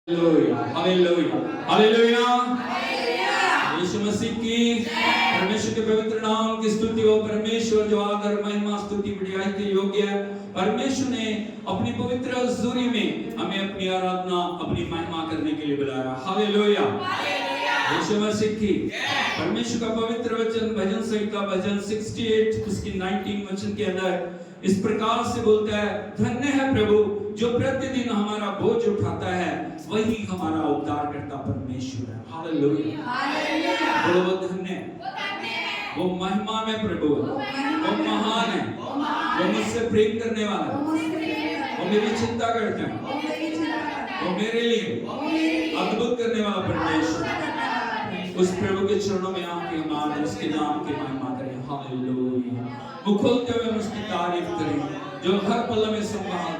Hallelujah hallelujah Yeshu Masih की परमेश्वर के पवित्र नाम की स्तुति हो। परमेश्वर जो आदर महिमा स्तुति बढ़ाई के योग्य है। परमेश्वर ने अपनी पवित्र हजूरी में हमें अपनी आराधना अपनी महिमा करने के लिए बुलाया। हालेलुया यीशु मसीह की परमेश्वर का पवित्र वचन भजन संहिता भजन 68 उसकी 19 वचन के अंदर इस प्रकार से बोलता है, धन्य है प्रभु जो प्रतिदिन हमारा बोझ उठाता है, वही हमारा उद्धार करता परमेश्वर है। हालेलुया बोलो वो धन्य है, वो महिमा में प्रभु है, वो महान है, वो मुझसे प्रेम करने वाला है, वो मेरी चिंता करता है, वो मेरे लिए अद्भुत करने वाला परमेश्वर। उस प्रभु के चरणों में आके हम उसके नाम की महिमा करें। हालेलुया वो खोलते हुए उसकी तारीफ करें, जो हर पल में संभाल,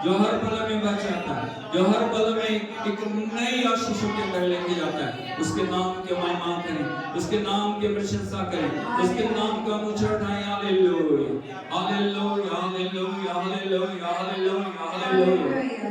जो हर पल में बचाता है, जो हर पल में एक नई आशीषों के अंदर लेके जाता है। उसके नाम की महिमा करें, उसके नाम की प्रशंसा करें, उसके नाम का ऊंचा उठाएं। Hallelujah hallelujah hallelujah hallelujah hallelujah hallelujah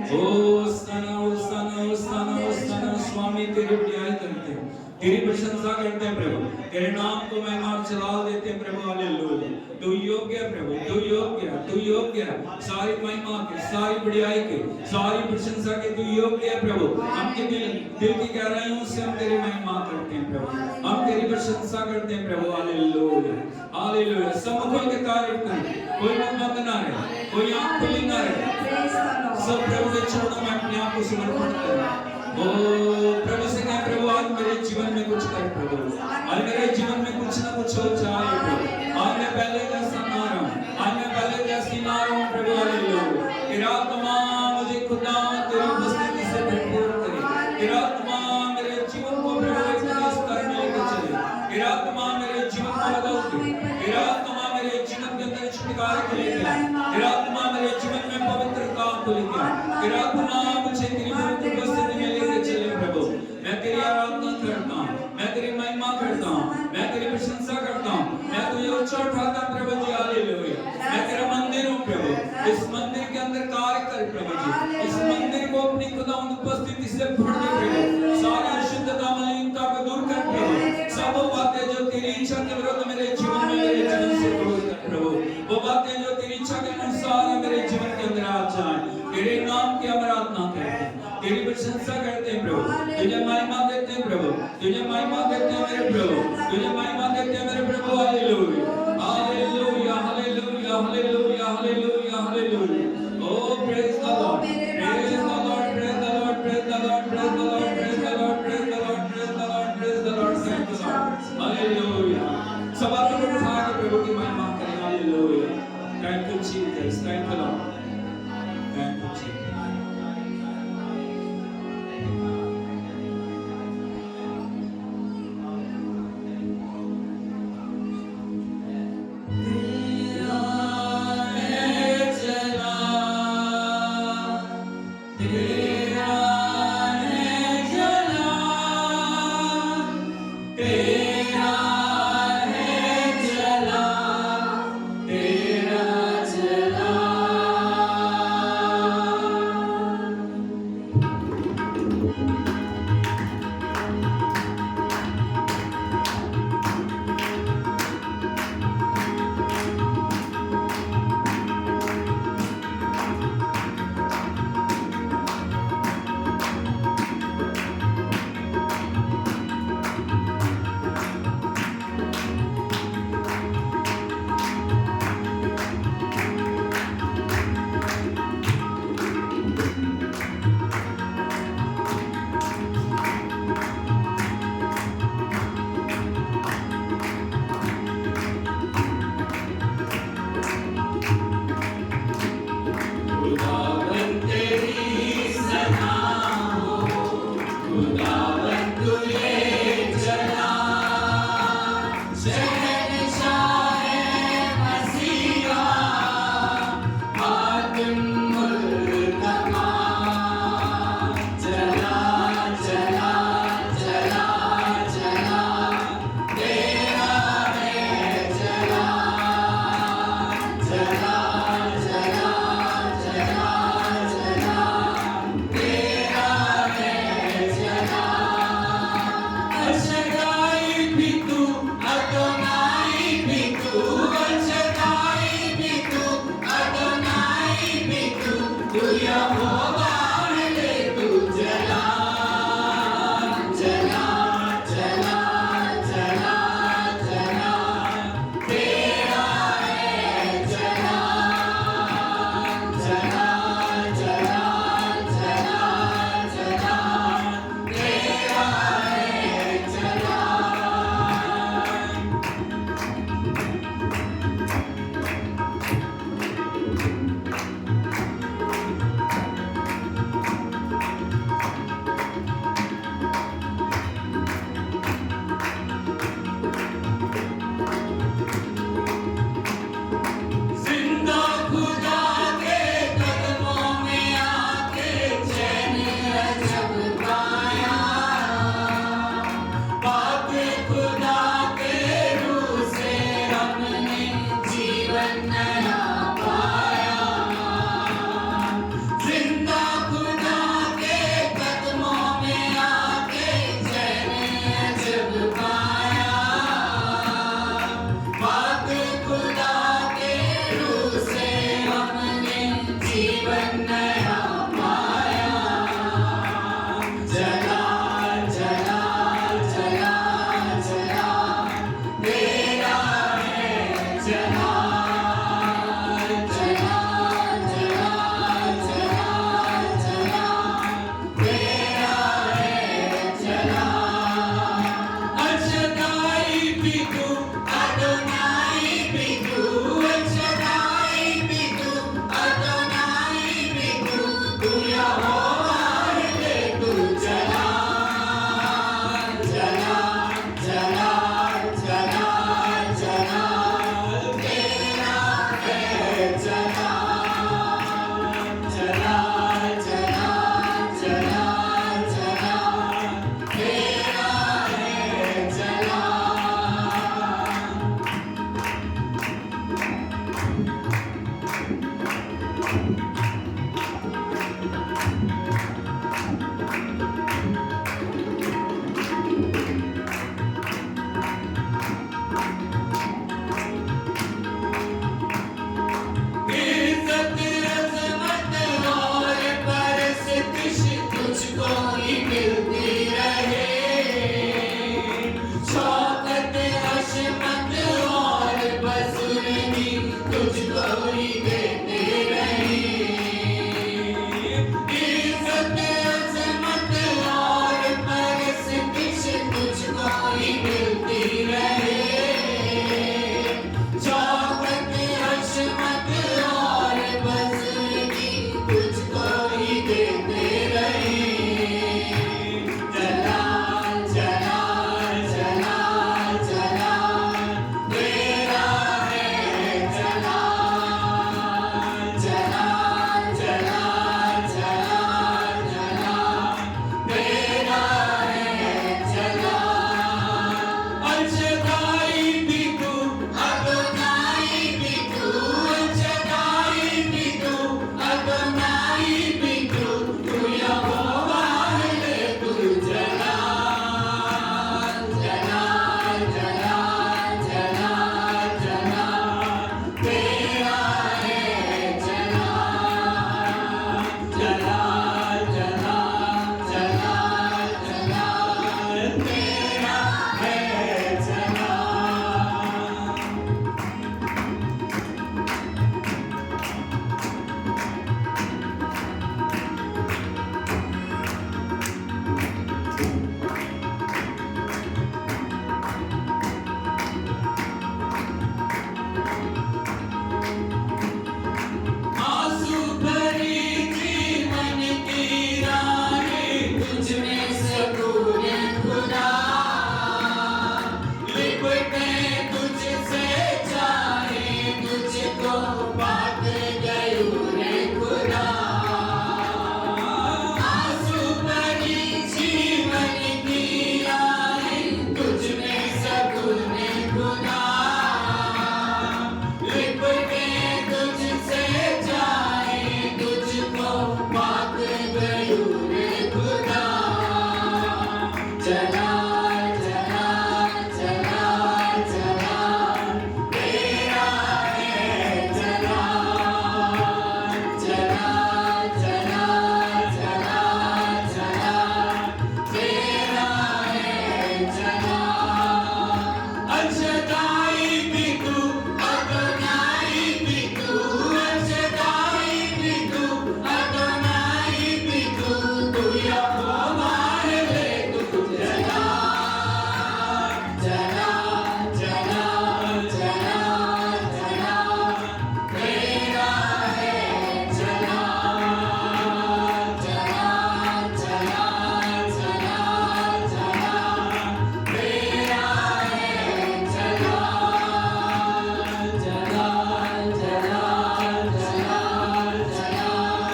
hosanna hosanna hosanna hosanna. स्वामी तेरी बड़ाई करते हैं, तेरी प्रशंसा करते हैं प्रभु, तेरे नाम को महिमा चला देते हैं प्रभु। हालेलुया तू योग्य है प्रभु, तू योग्य है, तू योग्य है। सारी महिमा के, सारी बढ़ाई के, सारी प्रशंसा के तू योग्य है प्रभु। हम के दिल की गहराइयों से हम तेरी महिमा करते हैं प्रभु, हम तेरी प्रशंसा करते हैं प्रभु। हालेलुया हालेलुया सब खोल के तारीफ करें, कोई मुंह बंद ना रहे, कोई आंख खुली ना रहे, सब प्रभु के चरणों में अपने आप को समर्पण करें। ओ प्रभु से कहें, प्रभु आज मेरे जीवन में कुछ कर प्रभु, आज मेरे जीवन में कुछ ना कुछ हो जाए प्रभु। आज मैं पहले जैसा ना रहूं, आज मैं पहले जैसी ना रहूं प्रभु। हालेलुया तेरा आत्मा मुझे खुदा तेरी उपस्थिति से भरपूर करे, तेरा आत्मा मेरे जीवन को प्रभु एक नए स्तर में लेकर चले, तेरा आत्मा मेरे जीवन को बदल दे, तेरा आत्मा मेरे जीवन के अंदर छुटकारे को लेकर आए, तेरा आत्मा मेरे जीवन में पवित्रता को लेकर आए, तेरा आत्मा मुझे तेरी पवित्र उपस्थिति में लेकर चले प्रभु। मैं तेरी आराधना करता हूं, मैं तेरी महिमा करता हूं, मैं तेरी प्रशंसा करता हूं, मैं तुझे ऊंचा उठाता हूं प्रभु जी। हालेलुया मैं तेरा मंदिर हूं प्रभु, इस मंदिर के अंदर कार्य कर प्रभु जी, इस मंदिर को अपनी खुदावंद उपस्थिति से भर दे प्रभु। सारी अशुद्धता मलिनता को दूर कर प्रभु, सब बातें जो तेरी इच्छा के विरुद्ध मेरे जीवन में मेरे जीवन से दूर कर प्रभु, वो बातें जो तेरी इच्छा के अनुसार मेरे जीवन के अंदर आ जाए। तेरे नाम की आराधना करते हैं, तेरी प्रशंसा करते हैं प्रभु, तुझे महिमा देते हैं प्रभु, तुझे महिमा देते हैं मेरे प्रभु, तुझे महिमा देते हैं मेरे प्रभु। Hallelujah hallelujah hallelujah hallelujah hallelujah hallelujah oh praise the Lord praise the Lord praise the Lord praise the Lord praise the Lord praise the Lord praise the Lord praise the Lord praise the Lord thank you Lord. Hallelujah सब हाथों को उठा के प्रभु की महिमा करें। Hallelujah thank you Jesus, thank you Lord, thank you Jesus. तेरा ही मिलती रहे, शौकत अशमत और बजुर्गी तुझको ही देते रहे, इज्जत अजमत और परस्तिश तुझको ही मिलती रहे, शौकत अशमत और बजुर्गी तुझको ही देते रहे, जलाल जलाल जलाल जलाल तेरा है, जलाल जलाल जलाल जलाल जलाल तेरा है, जलाल अजदाई भी तू अदनाई भी तू, अजदाई भी तू अदनाई भी तू, तू यहोवा है तू जलाल जलाल जलाल जलाल जलाल तेरा है, जलाल जलाल जलाल जलाल जलाल तेरा है, जलाल। आंसू भरी जीवन की राहें तुझ में सुकून खुदा, लिपटे तुझसे चाहे तुझको बात गयूं रे खुदा, आंसू भरी जीवन की राहें तुझ में सुकून खुदा, लिपटे तुझसे चाहे तुझको बात गयूं रे खुदा, जलाल जलाल जलाल जलाल तेरा है, जलाल जलाल जलाल जलाल जलाल तेरा है, जलाल अजदाई भी तू अदनाई भी तू, अजदाई भी तू अदनाई भी तू, तू यहोवा है तू जलाल जलाल जलाल जलाल जलाल तेरा है, जलाल जलाल जलाल जलाल जलाल तेरा है, जलाल जलाल जलाल जलाल जलाल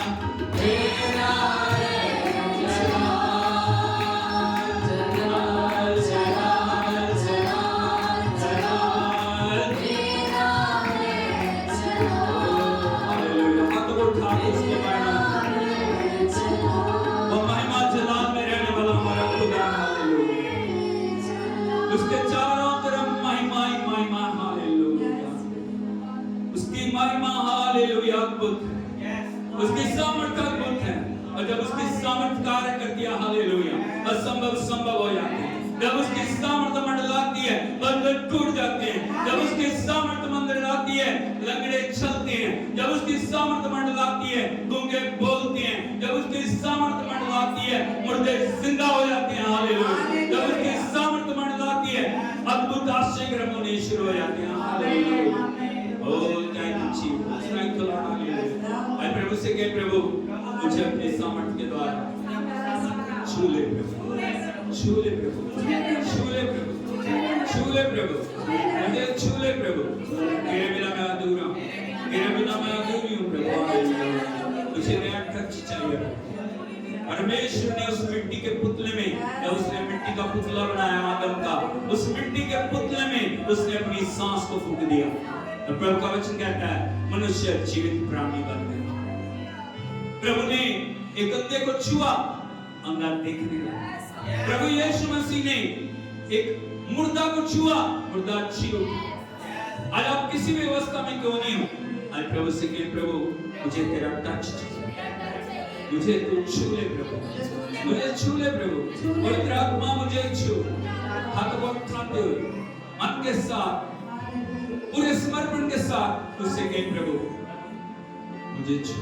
तेरा है, जलाल जलाल जलाल जलाल जलाल तेरा है, हालेलुया। हाथों को उठा के उसके वो महिमा जलाल में रहने वाला हमारा खुदा, हालेलुया। उसके चारों तरफ महिमा ही महिमा, हालेलुया। उसकी महिमा, हालेलुया, अद्भुत है, उसकी सामर्थ अद्भुत है, और जब उसकी सामर्थ कार्य करती है, हालेलुया, असंभव संभव हो जाते हैं। जब उसकी सामर्थ मंडलाती है, बंधन टूट जाते हैं। जब उसकी सामर्थ मंडलाती है, लंगड़े चलते हैं। जब उसकी सामर्थ मंडलाती है, गूंगे बोलते हैं। जब उसकी सामर्थ मंडलाती है, मुर्दे जिंदा हो जाते हैं, हालेलुया। जब उसकी सामर्थ मंडलाती है, अद्भुत आश्चर्य होने शुरू हो जाते हैं, hallelujah. Oh, thank you, Jesus. Thank you, Lord, hallelujah. मैं प्रभु से कहे, प्रभु मुझे अपने सामर्थ के द्वारा छू ले प्रभु, छू ले प्रभु, छू ले प्रभु, छू ले प्रभु, मुझे छू ले प्रभु। तेरे बिना मैं अधूरा हूँ, तेरे बिना मैं अधूरी हूँ प्रभु, हालेलुया। मुझे नया टच चाहिए। परमेश्वर ने उस मिट्टी के पुतले में, जब उसने मिट्टी का पुतला बनाया आदम का, उस मिट्टी के पुतले में उसने अपनी सांस को फूंक दिया। प्रभु का वचन कहता है मनुष्य जीवित प्राणी बन गया। प्रभु ने एक अंधे को छुआ, अंधा देखने लगा। प्रभु यीशु मसीह ने एक मुर्दा को छुआ, मुर्दा जी उठा। आज आप किसी भी अवस्था में क्यों नहीं हो, आज प्रभु से कहें, प्रभु मुझे तेरा टच चाहिए, मुझे तू छू ले प्रभु, मुझे छू ले प्रभु, पवित्र आत्मा मुझे छू, हाथ को उठाते हुए मन के साथ पूरे समर्पण के साथ उससे कहें प्रभु मुझे छू,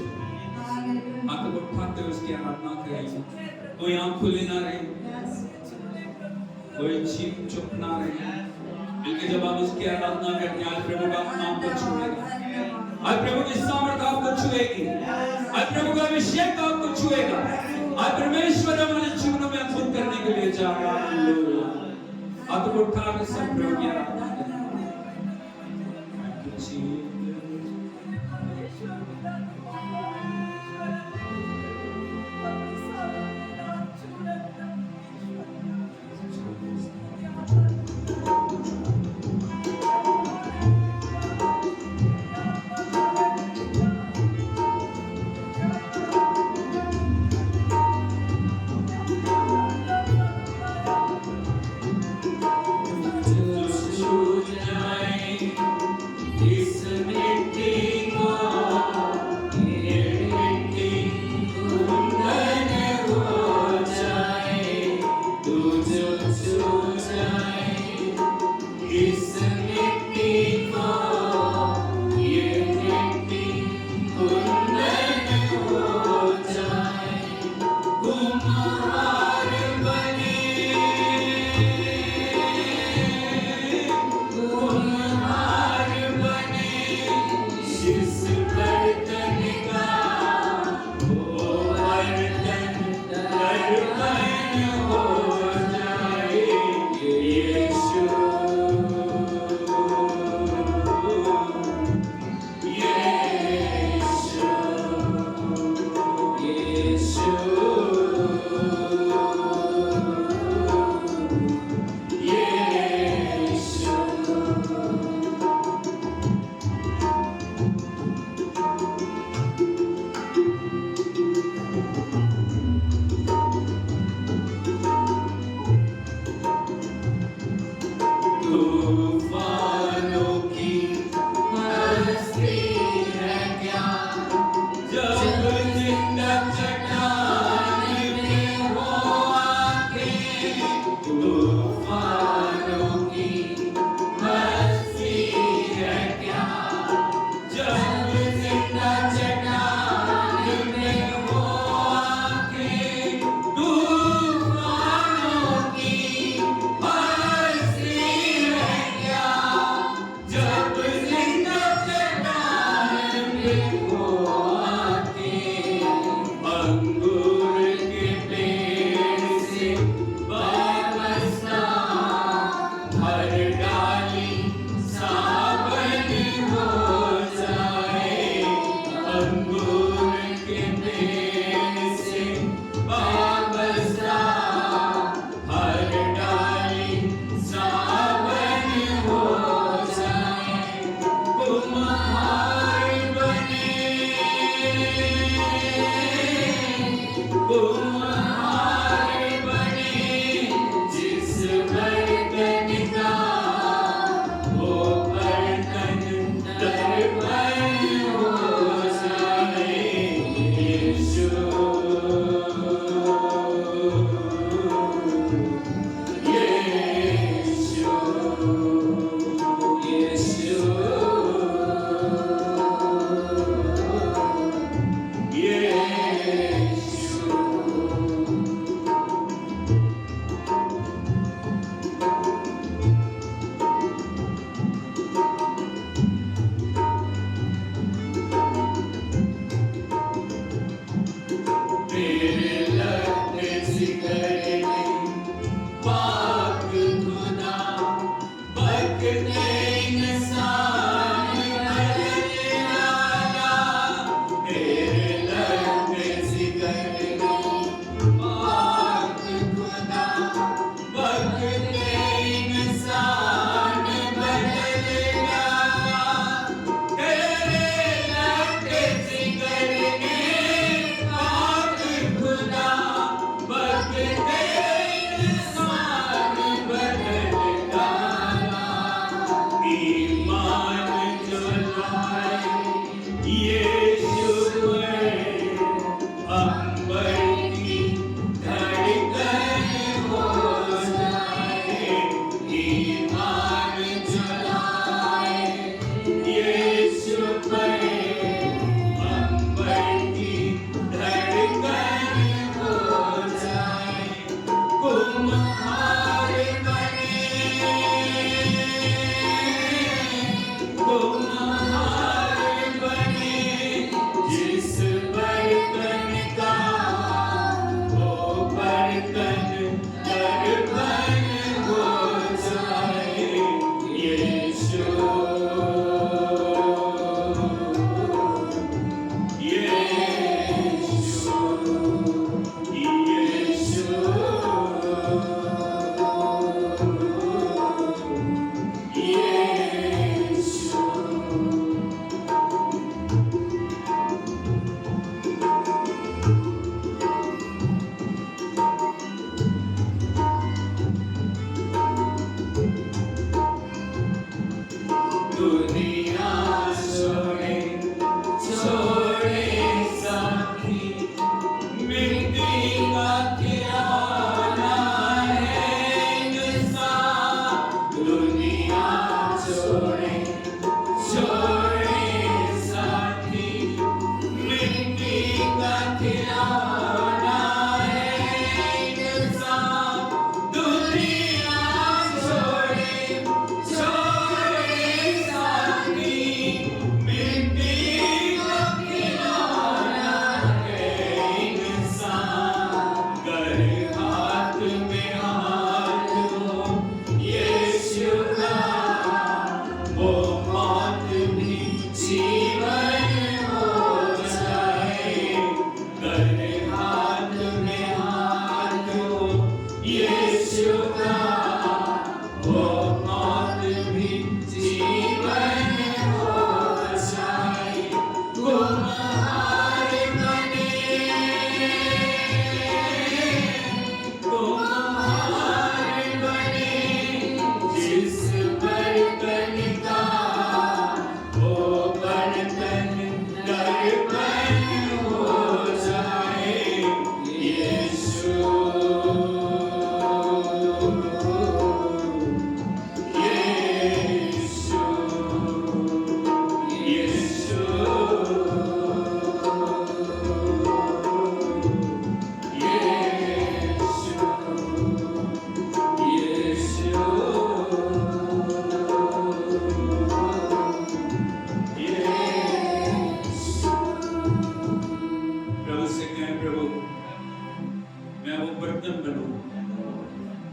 हाथ को उठाते हुए उसकी आराधना करें। कोई आंख खुली ना रहे, कोई चीप चुप ना रहे, बल्कि जब आप उसकी आराधना करते हैं आज प्रभु का नाम को छुएगा, आज प्रभु की सामर्थ आपको छुएगी, आज प्रभु का अभिषेक आपको छुएगा, आज परमेश्वर हमारे जीवनों में अद्भुत करने के लिए जा रहा है। हाथ को उठा के सब प्रभु की आराधना करें।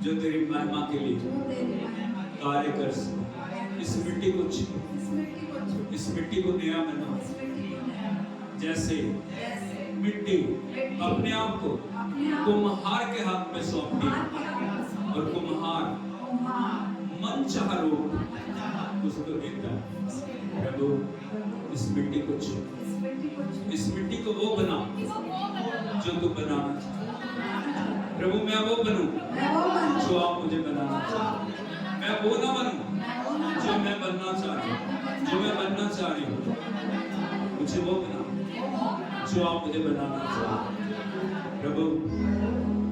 जो तेरी महिमा के लिए कार्य कर सके। इस मिट्टी को छू, इस मिट्टी को नया बना, जैसे मिट्टी अपने आप को कुम्हार के हाथ में सौंपती और कुम्हार मनचाहा रूप उसको देता है। प्रभु इस मिट्टी को छू, इस मिट्टी को वो बना जो तू बनाना चाहता। प्रभु मैं वो बनूं जो आप मुझे बनाना चाहते। मैं वो ना बनूं जो मैं बनना चाहती हूँ, जो मैं बनना चाह रही हूँ। मुझे वो बना जो आप मुझे बनाना चाहते। प्रभु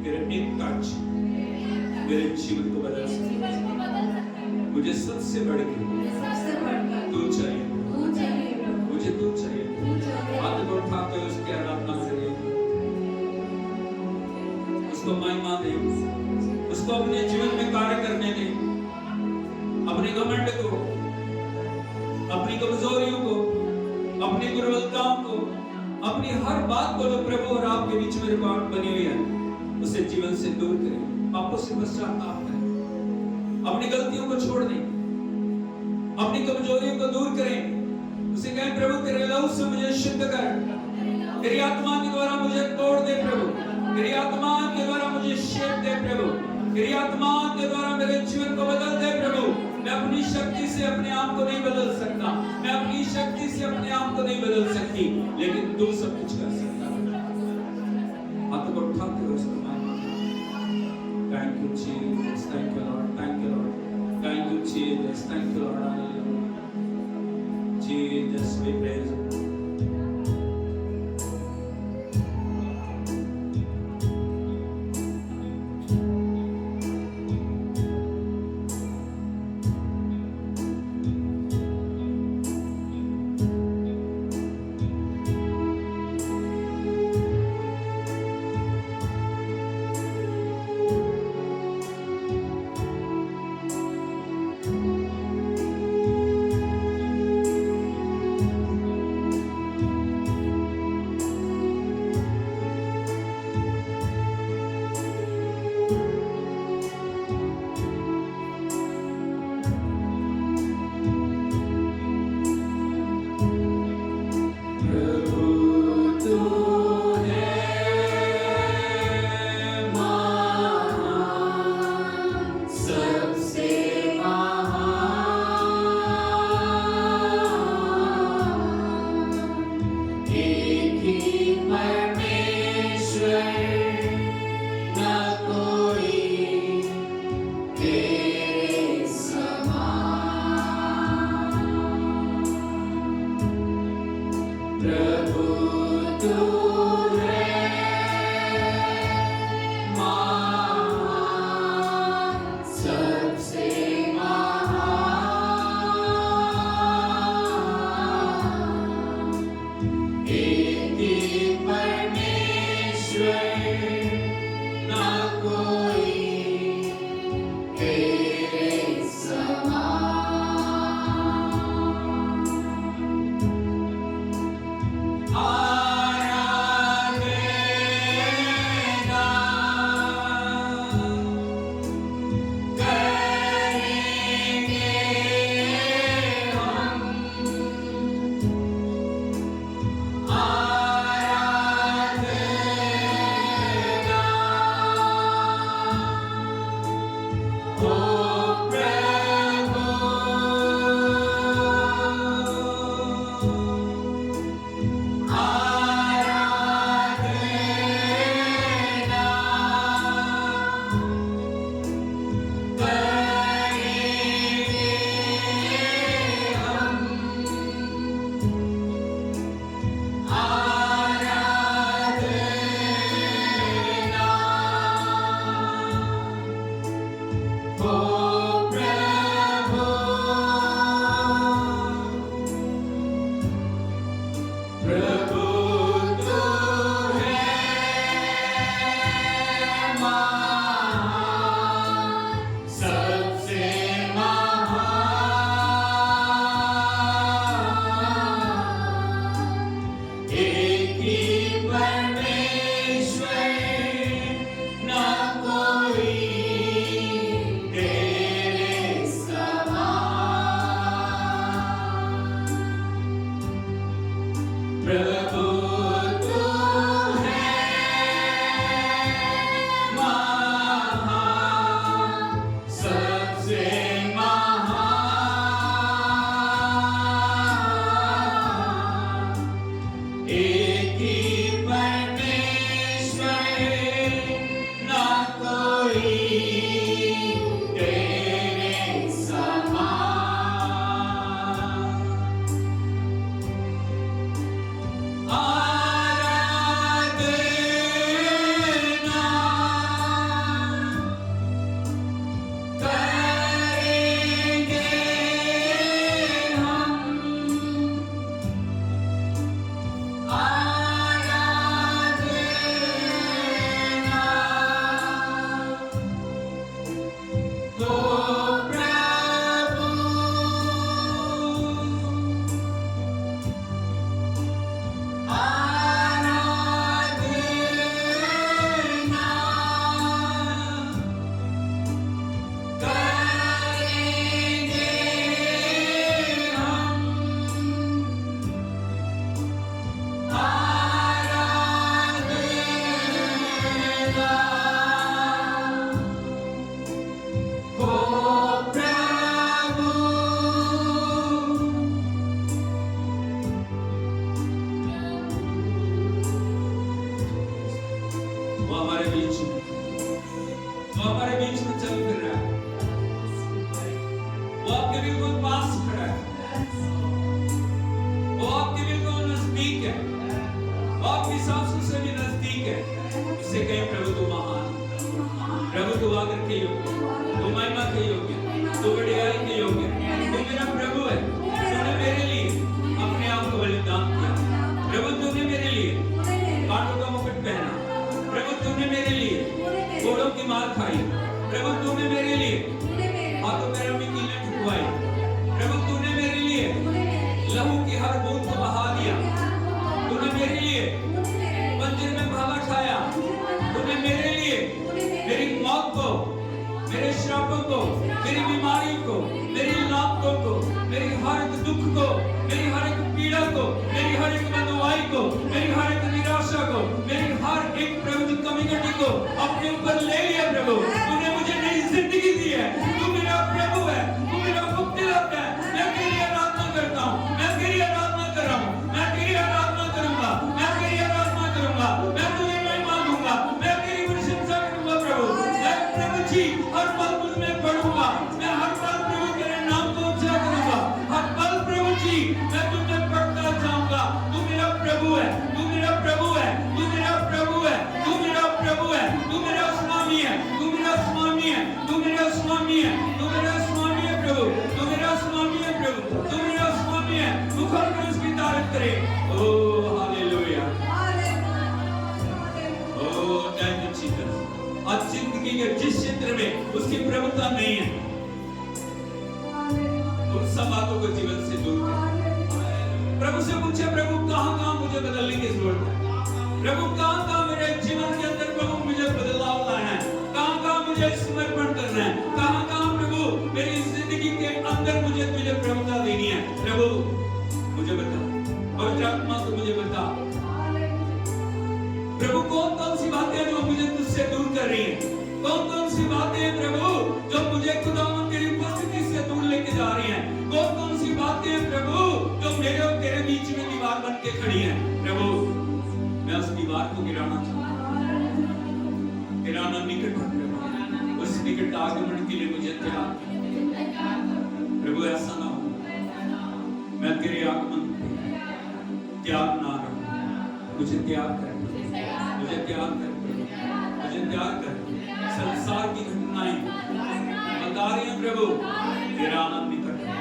तेरे एक टच मेरे जीवन को बदल सकता है। मुझे सबसे बढ़ के तू चाहिए, मुझे तू चाहिए। हाथ को उठाते हुए उसकी आराधना करिए, उसको महिमा दे, उसको अपने जीवन में कार्य करने दे। अपने घमंड को, अपनी कमजोरियों को, अपनी दुर्बलताओं को, अपनी हर बात को जो प्रभु और आपके बीच में रुकावट बनी हुई है उसे जीवन से दूर करें। पापों से पश्चाताप करें, अपनी गलतियों को छोड़ दें, अपनी कमजोरियों को दूर करें। उसे कहें प्रभु तेरे लहू से मुझे शुद्ध कर, तेरी आत्मा के द्वारा मुझे तोड़ दे प्रभु, तेरी आत्मा के द्वारा मुझे शेप दे प्रभु, तेरी आत्मा के द्वारा मेरे जीवन को बदल दे प्रभु। मैं अपनी शक्ति से अपने आप को नहीं बदल सकता, मैं अपनी शक्ति से अपने आप को नहीं बदल सकती, लेकिन तू सब कुछ कर सकता है। हाथ को उठाते हुए उसको thank you Jesus, thank you Lord, thank you Lord, thank you Jesus, thank you Lord, Jesus we praise. Oh वो हमारे बीच में चल फिर रहा है, वो आपके बिल्कुल पास खड़ा है, वो आपके बिल्कुल नजदीक है, वो आपकी सांसों से भी नजदीक है। इससे कहें प्रभु तू महान, प्रभु तू आदर के योग्य, तू महिमा के योग्य, तू बड़ाई के योग्य, तू मेरा प्रभु है। तूने मेरे लिए अपने आप को बलिदान किया प्रभु, तूने मेरे लिए कांटों का मुकुट पहना प्रभु, तूने मेरे लिए घोड़ों की मार खाई प्रभु, तूने मेरे लिए हाथों पैरों में कीलें ठुकवाई प्रभु, तूने मेरे लिए लहू की हर बूंद को बहा दिया, तूने मेरे लिए मंदिर में भाला खाया, तूने मेरे लिए मेरी मौत को, मेरे श्रापों को, मेरी बीमारी को, मेरी लातों को, मेरी हर एक दुख को, मेरी हर एक पीड़ा को, मेरी हर एक बंधुआई को, मेरी हर एक निराशा को, मेरी हर एक प्रभु कमी घटी को अपने ऊपर ले लिया प्रभु। तूने मुझे नई जिंदगी दी है, तू मेरा प्रभु है, तू मेरा मुक्तिदाता है। मैं तेरी आराधना करता हूँ, मैं तेरी आराधना कर रहा हूँ, मैं तेरी आराधना करूंगा, मैं तेरी आराधना करूंगा, मैं तुझे महिमा दूंगा, मैं तेरी प्रशंसा करूंगा प्रभु। मैं प्रभु जी हर पल तुझ में पढ़ूंगा, मैं हर पल प्रभु तेरे नाम को ऊंचा करूंगा, हर पल प्रभु जी मैं तुझ में पढ़ता जाऊंगा। तू मेरा प्रभु है, तू मेरा प्रभु है, तू मेरा प्रभु है, तू मेरा प्रभु है, तू मेरा स्वामी है, तू मेरा स्वामी है, तू मेरा स्वामी है, तू मेरा स्वामी है प्रभु, तू मेरा स्वामी है प्रभु, तू मेरा स्वामी है। तू खुद में उसकी तारीफ करे। Oh hallelujah, oh thank you Jesus. आज जिंदगी के जिस क्षेत्र में उसकी प्रभुता नहीं है, उन सब बातों को जीवन से दूर कर। प्रभु से पूछे प्रभु कहां-कहां मुझे बदलने की जरूरत है, प्रभु कहां-कहां मेरे जीवन के अंदर प्रभु मुझे बदलाव लाना है, कहां-कहां मुझे समर्पण करना है, कहां-कहां प्रभु मेरी जिंदगी के अंदर मुझे तुझे प्रभुता देनी है। प्रभु मुझे बता, पवित्र आत्मा तू मुझे बता प्रभु कौन-कौन सी बातें जो मुझे तुझसे दूर कर रही हैं, कौन-कौन सी बातें प्रभु जो मुझे खुदावंद तेरी उपस्थिति से दूर लेके जा रही हैं, कौन-कौन सी बातें प्रभु जो मेरे और तेरे बीच में दीवार बन के खड़ी हैं। प्रभु मैं उस दीवार को गिराना चाहता हूं, गिराना निकट है प्रभु, उस निकट आगमन के लिए मुझे तैयार प्रभु। ऐसा ना हो मैं तेरे आगमन त्याग ना रहूं, मुझे त्याग कर, मुझे त्याग कर, मुझे त्याग कर। संसार की घटनाएं बता रही हैं प्रभु तेरा आनंद निकट है,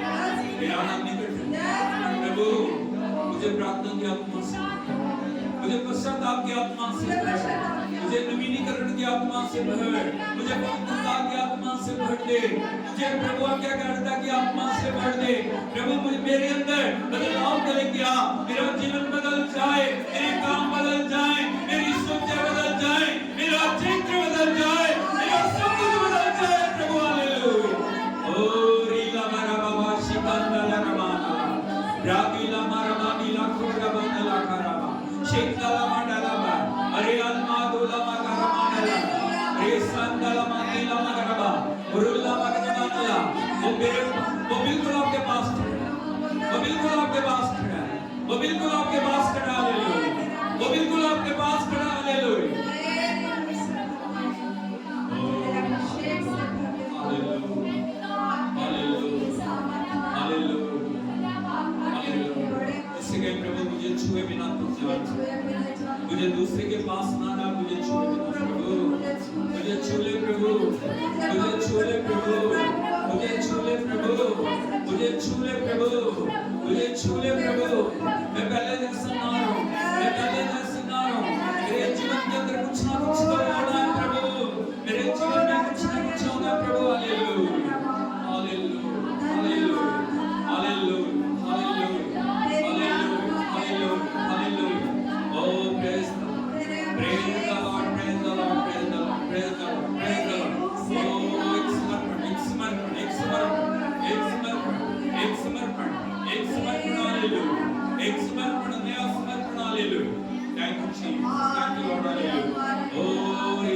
तेरा आनंद निकट है प्रभु। मुझे प्रार्थना की आत्मा से, मुझे पश्चाताप की आत्मा से भर, मुझे नवीनीकरण की आत्मा से भर, मुझे पवित्रता की आत्मा से भर दे, मुझे प्रभु आज्ञाकारिता की आत्मा से भर दे प्रभु। मुझे मेरे अंदर बदलाव करे क्या, मेरा जीवन बदल जाए, मेरे काम बदल जाए, मेरी सोच बदल जाए, मेरा चित्र बदल जाए, मेरा सब कुछ बदल जाए प्रभु। हालेलुया। ओ रीला मारा बाबा शिकांदा ला रमाना, रागीला मारा मानीला खोरा बंदला कराबा, शेकला मांडला बा, अरे अल्मा दोला मारा मांडला, अरे संदला मानीला माराबा, उरुला मारा मांडला। वो बिल्कुल आपके पास खड़ा है, वो बिल्कुल आपके पास खड़ा है, वो बिल्कुल आपके पास खड़ा है। हालेलुया, वो बिल्कुल आपके पास खड़ा है। हालेलुया। प्रभु मुझे छुए बिना तू जान, मुझे दूसरे के पास ना ना, मुझे छुए बिना प्रभु, मुझे छूले प्रभु, मुझे छूले प्रभु, मुझे छूले प्रभु, मुझे छूले प्रभु, मुझे छूले प्रभु। मैं पहले जैसा ना रहूं, मैं पहले जैसा ना रहूं, मेरे जीवन के अंदर कुछ ना कुछ तो होना है प्रभु, मेरे जीवन में कुछ ना कुछ होना है प्रभु। हालेलुया, हालेलुया, हालेलुया, हालेलुया, एक समर्पण, नया समर्पण। Hallelujah, thank you Jesus, thank you Lord. Hallelujah. Oh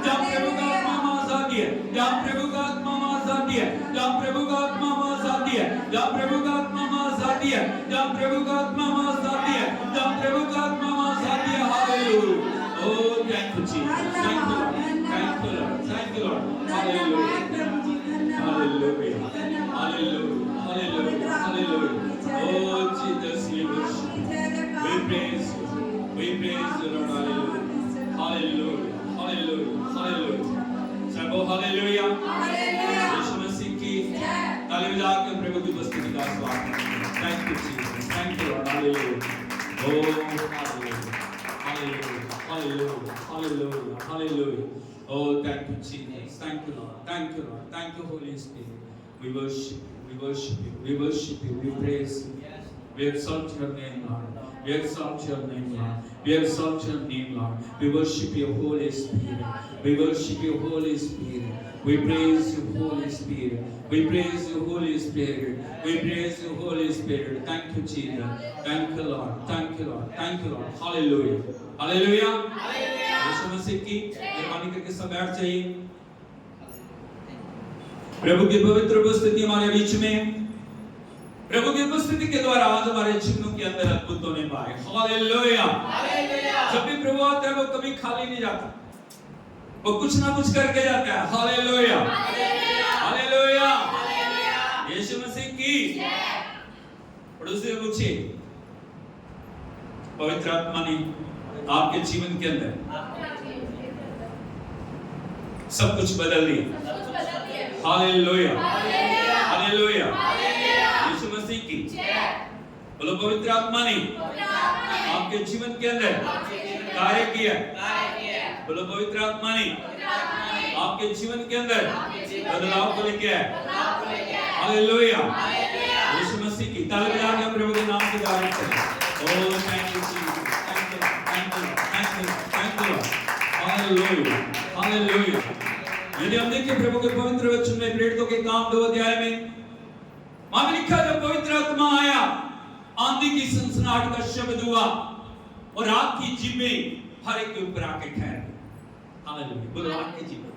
जहाँ प्रभु का आत्मा वहाँ आजादी है, जहाँ प्रभु का आत्मा वहाँ आजादी है, जहाँ प्रभु का आत्मा वहाँ आजादी है, जहाँ प्रभु का आत्मा वहाँ आजादी है, जहाँ प्रभु का आत्मा वहाँ आजादी है, जहाँ प्रभु का आत्मा वहाँ आजादी है। Hallelujah. Oh, thank you Jesus, thank you Lord, thank you Lord, thank you Lord, hallelujah, hallelujah, hallelujah, hallelujah, hallelujah. Oh Jesus, we worship you, we praise you Lord, hallelujah, hallelujah, hallelujah, hallelujah. सब hallelujah, यीशु मसीह की ताली बजाकर प्रभु की उपस्थिति का स्वागत। Thank you Jesus, thank you Lord, hallelujah. Oh hallelujah, hallelujah, hallelujah, hallelujah. Oh thank you Jesus, thank you Lord, thank you Lord, thank you Holy Spirit. We worship you, we worship you, we worship you, we praise you. We exalt your name Lord, we exalt your name Lord, we exalt your name Lord. We worship your Holy Spirit, we worship your Holy Spirit. We praise you Holy Spirit, we praise you Holy Spirit, we praise you Holy Spirit. Thank you Jesus, thank you Lord, thank you Lord, thank you Lord. Hallelujah, hallelujah, hallelujah. यीशु मसीह की मेहरबानी करके सब बैठ जाइए। प्रभु की पवित्र उपस्थिति हमारे बीच में, प्रभु की उपस्थिति के द्वारा आज हमारे जीवनों के अंदर अद्भुत होने पाए। Hallelujah, hallelujah. जब भी प्रभु आता है वो कभी खाली नहीं जाता, वो कुछ ना कुछ करके जाता है। हालेलुया, हालेलुया, यीशु मसीह की पड़ोसी से पूछिए, पवित्र आत्मा ने आपके जीवन के अंदर सब कुछ बदल दिया। हालेलुया, हालेलुया, यीशु मसीह की बोलो, पवित्र आत्मा ने आपके जीवन के अंदर कार्य किया। बोलो, पवित्र आत्मा ने आपके जीवन के अंदर बदलाव को लेके आया। हालेलुया, यीशु मसीह की ताली बजाकर प्रभु के नाम की तारीफ करें। ओह thank you Jesus, thank you, thank you, thank you, thank you. Hallelujah, hallelujah. यदि हम देखें प्रभु के पवित्र वचन में प्रेरितों के काम 2 अध्याय में वहां लिखा, जब पवित्र आत्मा आया, आंधी की सनसनाहट का शब्द हुआ और आग की जीभें हर एक के ऊपर आके ठहर गई। हालेलुया, बोलो आग की जीभें,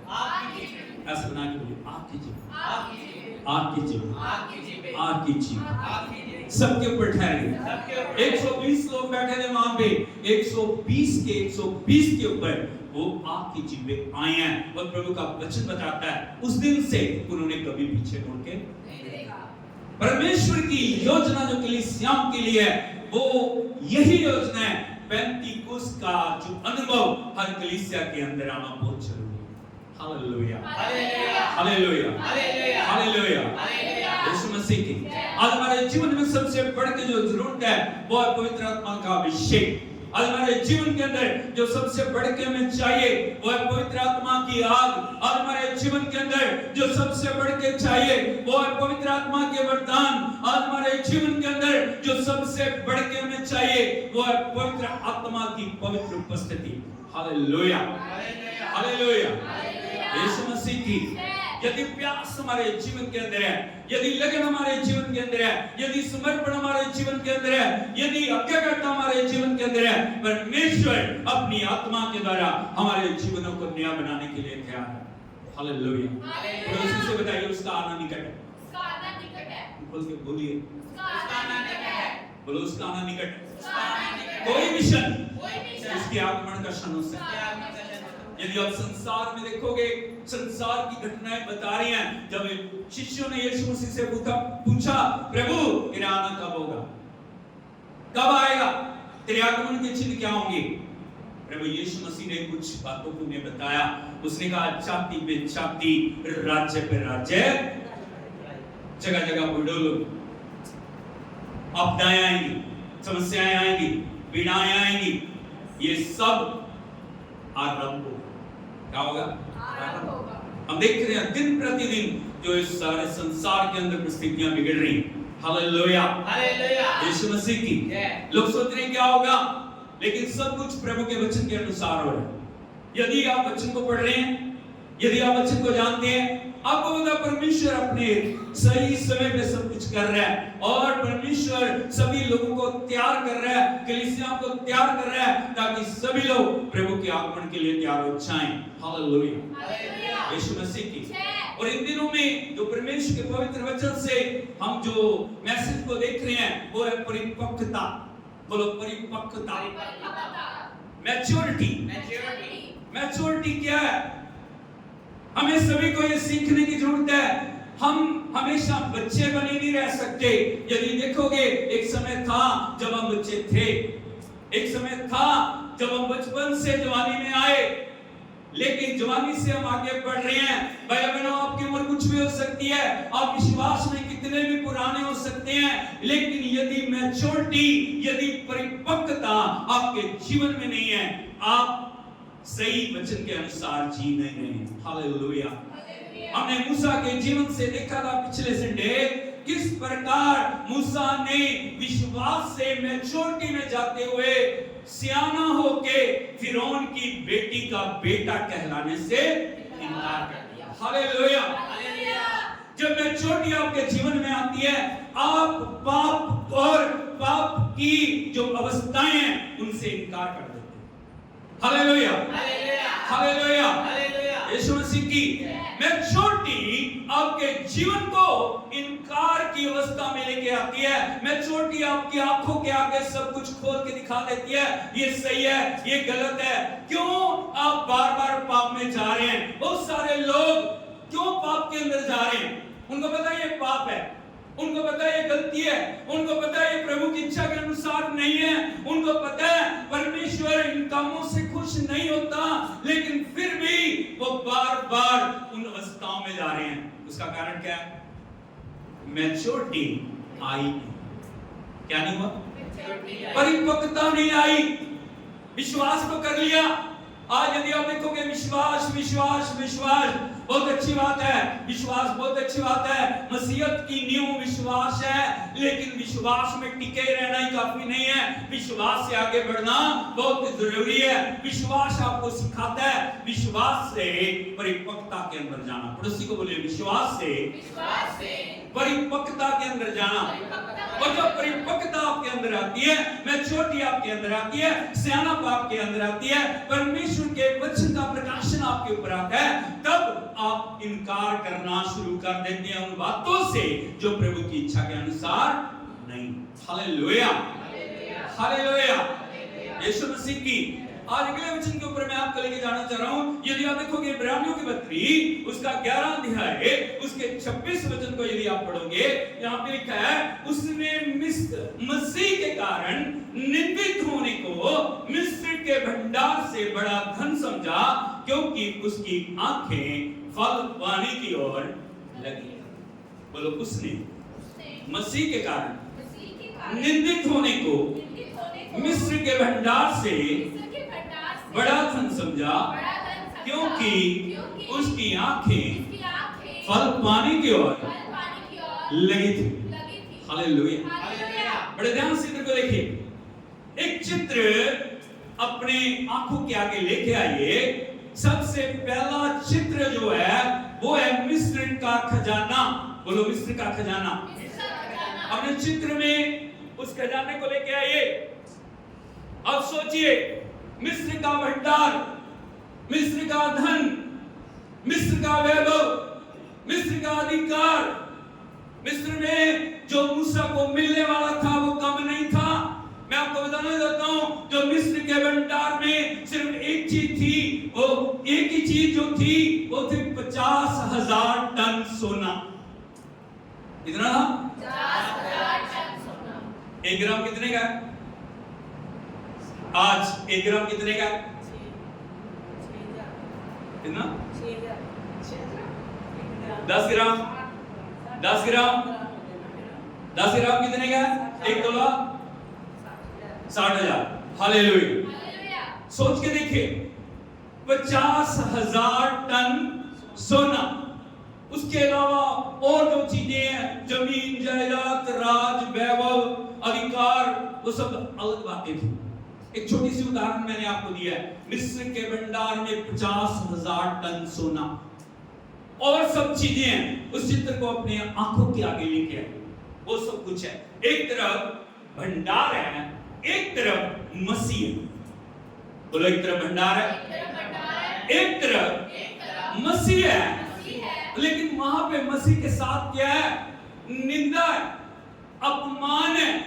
ऐसे बना के बोलिए, आग की जीभें, आग की जीभें, आग की जीभें सबके ऊपर ठहर गई। 120 लोग बैठे थे वहां पे, 120 के ऊपर वो आग की जीभें आई हैं। और प्रभु का वचन बताता है, उस दिन से उन्होंने कभी पीछे मुड़ के नहीं देखा। परमेश्वर की योजना जो कलीसियाओं के लिए है, वो यही योजना है। पेंतीकोस्त का जो अनुभव हर कलीसिया के अंदर आना बहुत जरूरी है। Hallelujah, hallelujah, hallelujah, hallelujah, Yeshu Masih की आज हमारे जीवन में सबसे बढ़ के जो जरूरत है वो है पवित्र आत्मा का अभिषेक। आज हमारे जीवन के अंदर जो सबसे बढ़ के हमें चाहिए वो है पवित्र आत्मा की आग। आज हमारे जीवन के अंदर जो सबसे बढ़ के चाहिए वो है पवित्र आत्मा के वरदान। आज हमारे जीवन के अंदर जो सबसे बढ़ के हमें चाहिए वो है पवित्र आत्मा की पवित्र उपस्थिति। हालेलुया, हालेलुया, यीशु मसीह की यदि प्यास हमारे जीवन के अंदर है, यदि लगन हमारे जीवन के अंदर है, यदि समर्पण हमारे जीवन के अंदर है, यदि आज्ञाकारिता हमारे जीवन के अंदर है, परमेश्वर अपनी आत्मा के द्वारा हमारे जीवनों को नया बनाने के लिए तैयार है। हालेलुया, पड़ोसी से बताइए, उसका आना निकट है। उसका आना निकट है। बोल के बोलिए, उसका आना निकट है। बोलो, उसका आना निकट है। कोई भी क्षण उसके आगमन का क्षण हो सकता है। यदि आप संसार में देखोगे, संसार की घटनाएं बता रही हैं। जब शिष्यों ने यीशु मसीह से पूछा, प्रभु तेरा आना कब होगा, कब आएगा, तेरे आगमन के चिन्ह क्या होंगे? प्रभु यीशु मसीह ने कुछ बातों को उन्हें बताया। उसने कहा, जाति पे जाति, राज्य पे राज्य, जगह जगह बुलडोलो, आपदाएं आएंगी, समस्याएं आएंगी, पीड़ाएं आएंगी, ये सब आरंभ होगा। क्या होगा? आरंभ होगा। हम देख रहे हैं दिन प्रतिदिन जो इस सारे संसार के अंदर परिस्थितियां बिगड़ रही हैं। हालेलुया, हालेलुया, यीशु मसीह की। लोग सोच रहे हैं क्या होगा, लेकिन सब कुछ प्रभु के वचन के अनुसार हो रहा है। यदि आप वचन को पढ़ रहे हैं, यदि आप वचन को जानते हैं, आपको पता परमेश्वर अपने सही समय पे सब कुछ कर रहा है और परमेश्वर सभी लोगों को तैयार कर रहा है, कलीसिया को तैयार कर रहा है ताकि सभी लोग प्रभु के आगमन के लिए तैयार हो जाएं। हालेलुया, यीशु मसीह की। और इन दिनों में जो परमेश्वर के पवित्र वचन से हम जो मैसेज को देख रहे हैं वो है परिपक्वता। बोलो परिपक्वता, मैच्योरिटी। मैच्योरिटी क्या है? हमें सभी को ये सीखने की जरूरत है। हम हमेशा बच्चे बने नहीं रह सकते। यदि देखोगे एक समय था जब हम बच्चे थे, एक समय था जब हम बचपन से जवानी में आए, लेकिन जवानी से हम आगे बढ़ रहे हैं। भाई बहनों, आपकी उम्र कुछ भी हो सकती है, आप विश्वास में कितने भी पुराने हो सकते हैं, लेकिन यदि मैच्योरिटी, यदि परिपक्वता आपके जीवन में नहीं है, आप सही वचन के अनुसार जी नहीं रहे हैं। हालेलुया। हमने मूसा के जीवन से देखा था पिछले संडे किस प्रकार मूसा ने विश्वास से मैच्योरिटी में जाते हुए सियाना होके फिरौन की बेटी का बेटा कहलाने से इनकार कर दिया। हालेलुया। जब मैच्योरिटी आपके जीवन में आती है, आप पाप और पाप की जो अवस्थाएं हैं उनसे इनकार कर देते हैं। हालेलुया, हालेलुया, यीशु मसीह की मैच्योरिटी आपके जीवन को इनकार की अवस्था में लेके आती है। मैच्योरिटी आपकी आंखों के आगे सब कुछ खोल के दिखा देती है, ये सही है, ये गलत है। क्यों आप बार बार पाप में जा रहे हैं? बहुत सारे लोग क्यों पाप के अंदर जा रहे हैं? उनको पता है ये पाप है, उनको पता है ये गलती है, उनको पता है ये प्रभु की इच्छा के अनुसार नहीं है, उनको पता है परमेश्वर इन कामों से खुश नहीं होता, लेकिन फिर भी वो बार बार उन अवस्थाओं में जा रहे हैं। उसका कारण क्या है? मैच्योरिटी आई नहीं। क्या नहीं हुआ? परिपक्वता नहीं आई। विश्वास तो कर लिया। आज यदि आप देखोगे विश्वास विश्वास विश्वास बहुत अच्छी बात है, विश्वास बहुत अच्छी बात है, मसीहत की नींव विश्वास है, लेकिन विश्वास में टिके रहना ही काफी नहीं है। विश्वास से आगे बढ़ना बहुत जरूरी है। विश्वास आपको सिखाता है विश्वास से परिपक्वता के अंदर जाना। पड़ोसी को बोलिए विश्वास से परिपक्वता के अंदर जाना। और जब परिपक्वता आपके अंदर आती है, मैच्योरिटी आपके अंदर आती है, सियानापन आपके अंदर आती है, परमेश्वर के वचन का प्रकाशन आपके ऊपर आता है, तब आप इनकार करना शुरू कर देते हैं उन बातों से जो प्रभु की इच्छा के अनुसार नहीं। हालेलुया, हालेलुया, यीशु मसीह की। आज अगले वचन के ऊपर मैं आपको लेके जाना चाह रहा हूं। यदि आप देखोगे इब्रानियों की पत्री उसका 11 अध्याय उसके 26 वचन को यदि आप पढ़ोगे, यहाँ पे लिखा है उसने मसीह के कारण निंदित होने को मिस्र के भंडार से बड़ा धन समझा, क्योंकि उसकी आंखें फल पाने की ओर लगी। बोलो उसने मसीह के कारण निंदित होने को मिस्र के भंडार से बड़ा धन समझा, क्योंकि उसकी आंखें फल पाने की ओर लगी थी। हालेलुया। बड़े ध्यान से इधर को देखिए। एक चित्र अपने आंखों के आगे लेके आइए। सबसे पहला चित्र जो है वो है मिस्र का खजाना। बोलो मिस्र का खजाना। अपने चित्र में उस खजाने को लेके आइए। अब सोचिए, मिस्र का भंडार, मिस्र का धन, मिस्र का वैभव, मिस्र का अधिकार, मिस्र में जो मूसा को मिलने वाला था वो कम नहीं था। मैं आपको बताना चाहता हूं, जो मिस्र के भंडार में सिर्फ एक चीज थी, वो एक ही चीज जो थी वो थी 50,000 टन सोना। कितना था? 50,000 टन सोना। 1 ग्राम कितने का? आज 1 ग्राम कितने का? कितना? 10 ग्राम। 10 ग्राम 10 ग्राम कितने का? 1 तोला 60,000। हालेलुया। सोच के देखिए, 50,000 टन सोना। उसके अलावा और जो चीजें हैं, जमीन जायदाद, राज वैभव, अधिकार, वो सब अलग बातें थी। एक छोटी सी उदाहरण मैंने आपको दिया है। मिस्र के भंडार में 50,000 टन सोना। और सब चीजें हैं, उस चित्र को अपने आंखों के आगे लेके आए। वो सब कुछ है, एक तरफ भंडार है, एक तरफ मसीह है। बोलो, एक तरफ भंडार है, एक तरफ मसीह है। लेकिन वहां पे मसीह के साथ क्या है? निंदा है, अपमान है,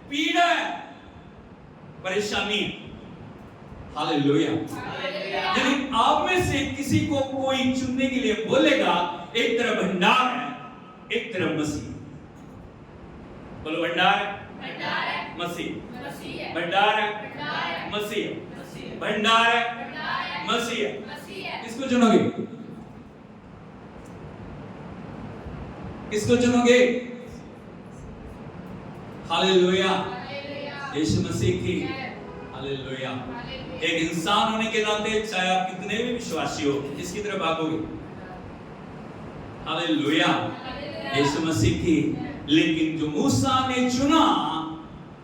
पीड़ा है, परेशानी है। हालेलुया। यदि आप में से किसी को कोई चुनने के लिए बोलेगा, एक तरफ भंडार है, एक तरफ मसीह। बोलो, भंडार है, मसीह, भंडार है, मसीह, भंडार है, मसीह। किसको चुनोगे? किसको चुनोगे? हालेलुया, यीशु मसीह की। हालेलुया। एक इंसान होने के नाते चाहे आप कितने भी विश्वासी हो, किसकी तरफ भागोगे? हालेलुया, यीशु मसीह की। लेकिन जो मूसा ने चुना,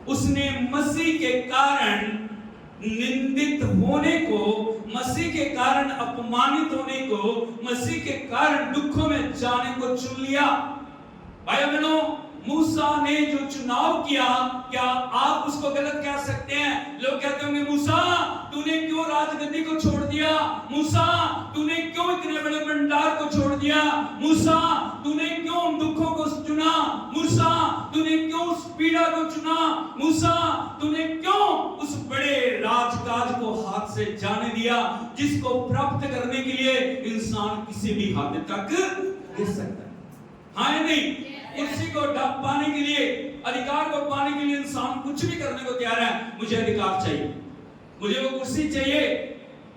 उसने मसीह के कारण निंदित होने को, मसीह के कारण अपमानित होने को, मसीह के कारण दुखों में जाने को चुन लिया। भाई बहनों, मूसा ने जो चुनाव किया, क्या आप उसको गलत कह सकते हैं? लोग कहते होंगे, मूसा तूने क्यों राजगद्दी को छोड़ दिया? मूसा तूने क्यों इतने बड़े भंडार को छोड़ दिया? मूसा तूने क्यों दुखों को चुना? मूसा तूने क्यों उस पीड़ा को चुना? मूसा तूने क्यों उस बड़े राजकाज को हाथ से जाने दिया, जिसको प्राप्त करने के लिए इंसान किसी भी हद तक गिर सकता है? हाँ या नहीं? कुर्सी को पाने के लिए, अधिकार को पाने के लिए इंसान कुछ भी करने को तैयार है। मुझे अधिकार चाहिए, मुझे वो कुर्सी चाहिए।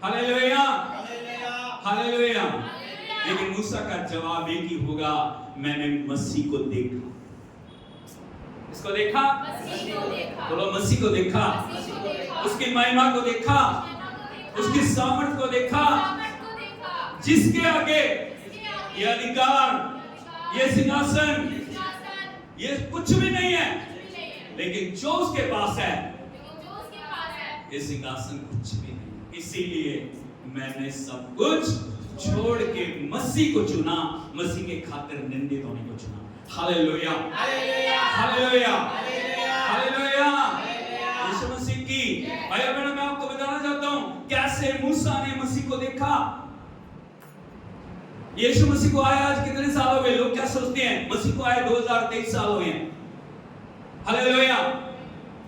Hallelujah, hallelujah. लेकिन मूसा का जवाब एक ही होगा, मैंने मसीह को देखा। इसको देखा, बोलो, मसीह को देखा, उसकी महिमा को देखा, उसकी सामर्थ को देखा, जिसके आगे ये अधिकार, ये सिंहासन, ये कुछ भी नहीं है। लेकिन जो उसके पास है, ये सिंहासन कुछ भी नहीं। इसीलिए मैंने सब कुछ छोड़ के मसीह को चुना, मसीह के खातिर निंदित होने को चुना। Hallelujah, hallelujah, hallelujah. Yeshu Masih की। भाई बहनों, मैं आपको बताना चाहता हूं कैसे मूसा ने मसीह को देखा। यीशु मसीह को आए आज कितने साल हो गए? लोग क्या सोचते हैं? मसीह को आए 2023 साल हो गए। हालेलुया।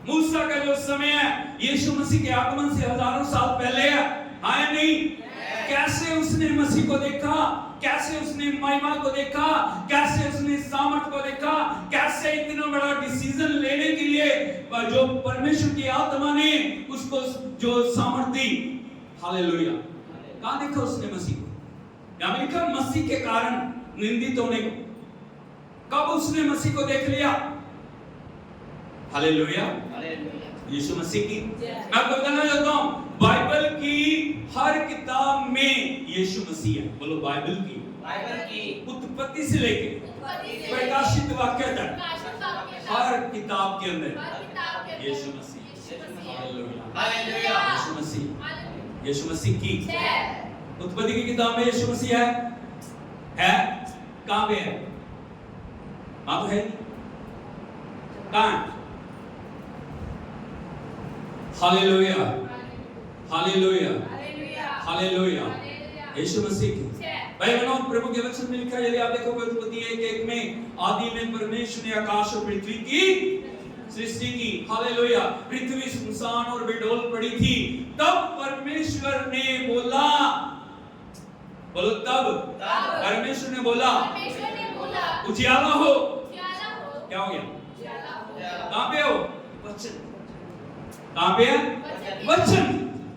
मूसा का जो समय है, यीशु मसीह के आगमन से हजारों साल पहले है। हाँ या नहीं? कैसे उसने मसीह को देखा, कैसे उसने महिमा को देखा, कैसे उसने सामर्थ को देखा, कैसे इतना बड़ा डिसीजन लेने के लिए जो परमेश्वर की आत्मा ने उसको जो सामर्थ दी। हालेलुया। कहां देखा उसने मसीह को? यहां लिखा मसीह के कारण निंदित होने को। कब उसने मसीह को देख लिया? हालेलुया, यीशु मसीह की। मैं आपको बताना चाहता हूं, बाइबल की हर किताब में यीशु मसीह है। बोलो, बाइबल की उत्पत्ति से लेके प्रकाशित वाक्य तक हर किताब के अंदर यीशु मसीह। हालेलुया, यीशु मसीह, यीशु मसीह की। उत्पत्ति की किताब में यीशु मसीह है? कहां पे है? तो है, कहां है? Hallelujah, hallelujah, hallelujah, Yeshu Masih की। भाई बहनों, प्रभु के वचन में लिखा है, यदि आप देखोगे उत्पत्ति 1:1 में, आदि में परमेश्वर ने आकाश और पृथ्वी की सृष्टि की। हालेलुया। पृथ्वी सुनसान और बेडौल पड़ी थी। तब परमेश्वर ने बोला, बोलो, तब परमेश्वर ने बोला, उजियाला हो। क्या हो गया? कहां पे हो? वचन। कहां पे है? वचन।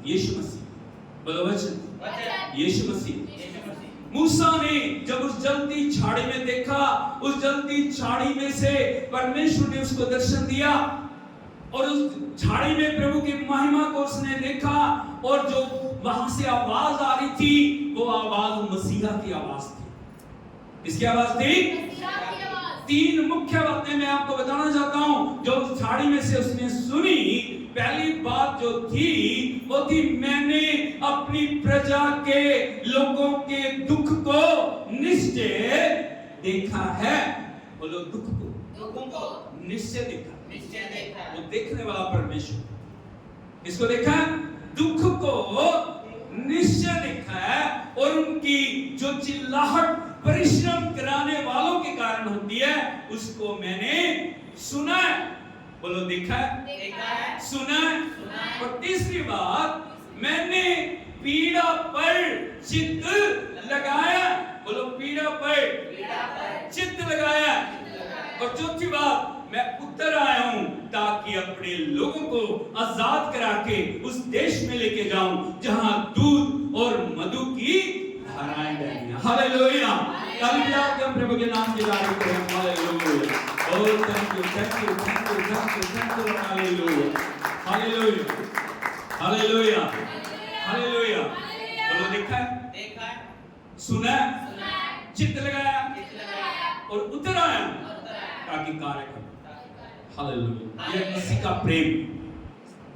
यीशु मसीह। बोलो, वचन, यीशु मसीह। मूसा ने जब उस जलती झाड़ी में देखा, उस जलती झाड़ी में से परमेश्वर ने उसको दर्शन दिया, और उस झाड़ी में प्रभु की महिमा को उसने देखा, और जो वहां से आवाज आ रही थी, वो आवाज मसीहा की आवाज थी। किसकी आवाज थी? तीन मुख्य बातें मैं आपको बताना चाहता हूं जो उस झाड़ी में से उसने सुनी। पहली बात जो थी वो थी, मैंने अपनी प्रजा के लोगों के दुख को निश्चय देखा है। बोलो दुख को निश्चय देखा। वो देखने वाला परमेश्वर, इसको देखा, दुख को निश्चय देखा है। और उनकी जो चिल्लाहट परिश्रम कराने वालों के कारण होती है, उसको मैंने सुना है। बोलो देखा है, सुना है। और तीसरी बात, मैंने पीड़ा पर चित्त लगाया। बोलो पीड़ा पर चित्त लगाया। और चौथी बात, मैं उतर आया हूं ताकि अपने लोगों को आजाद करा के उस देश में लेके जाऊं जहां दूध और मधु की धाराएं बहती हैं। हालेलुया। तालियां हम प्रभु के नाम की तारीफ करें। Hallelujah. Oh thank you, thank you, thank you, thank you, thank you. Hallelujah, hallelujah, hallelujah, hallelujah. बोलो देखा है, सुना है, चित्त लगाया और उतर आया ताकि कार्य करूं। हालेलुया। यह मसीह का प्रेम।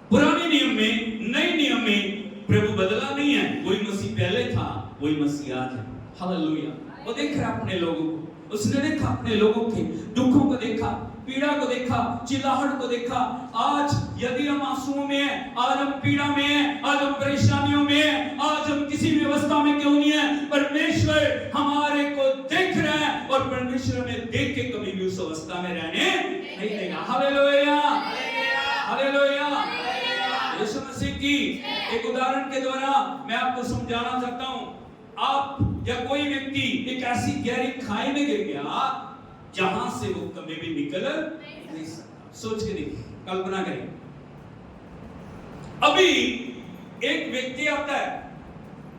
पुराने नियम में, नए नियम में प्रभु बदला नहीं है। वही मसीह पहले था, वही मसीह आज है। हालेलुया। वो देख रहा अपने लोगों को, उसने देखा अपने लोगों के दुखों को देखा, पीड़ा को देखा, चिल्लाहट को देखा। आज यदि हम आंसुओं में हैं, आज हम पीड़ा में हैं, आज हम परेशानियों में हैं, आज हम किसी भी अवस्था में क्यों नहीं है, परमेश्वर हमारे को देख रहा है और परमेश्वर हमें देख के कभी भी उस अवस्था में रहने नहीं देगा। Hallelujah, hallelujah. यीशु मसीह की एक उदाहरण के द्वारा मैं आपको समझाना चाहता हूं। आप या कोई व्यक्ति एक ऐसी गहरी खाई में गिर गया जहां से वो कभी भी निकल नहीं सकता। सोच के देखिए, कल्पना करें, अभी एक व्यक्ति आता है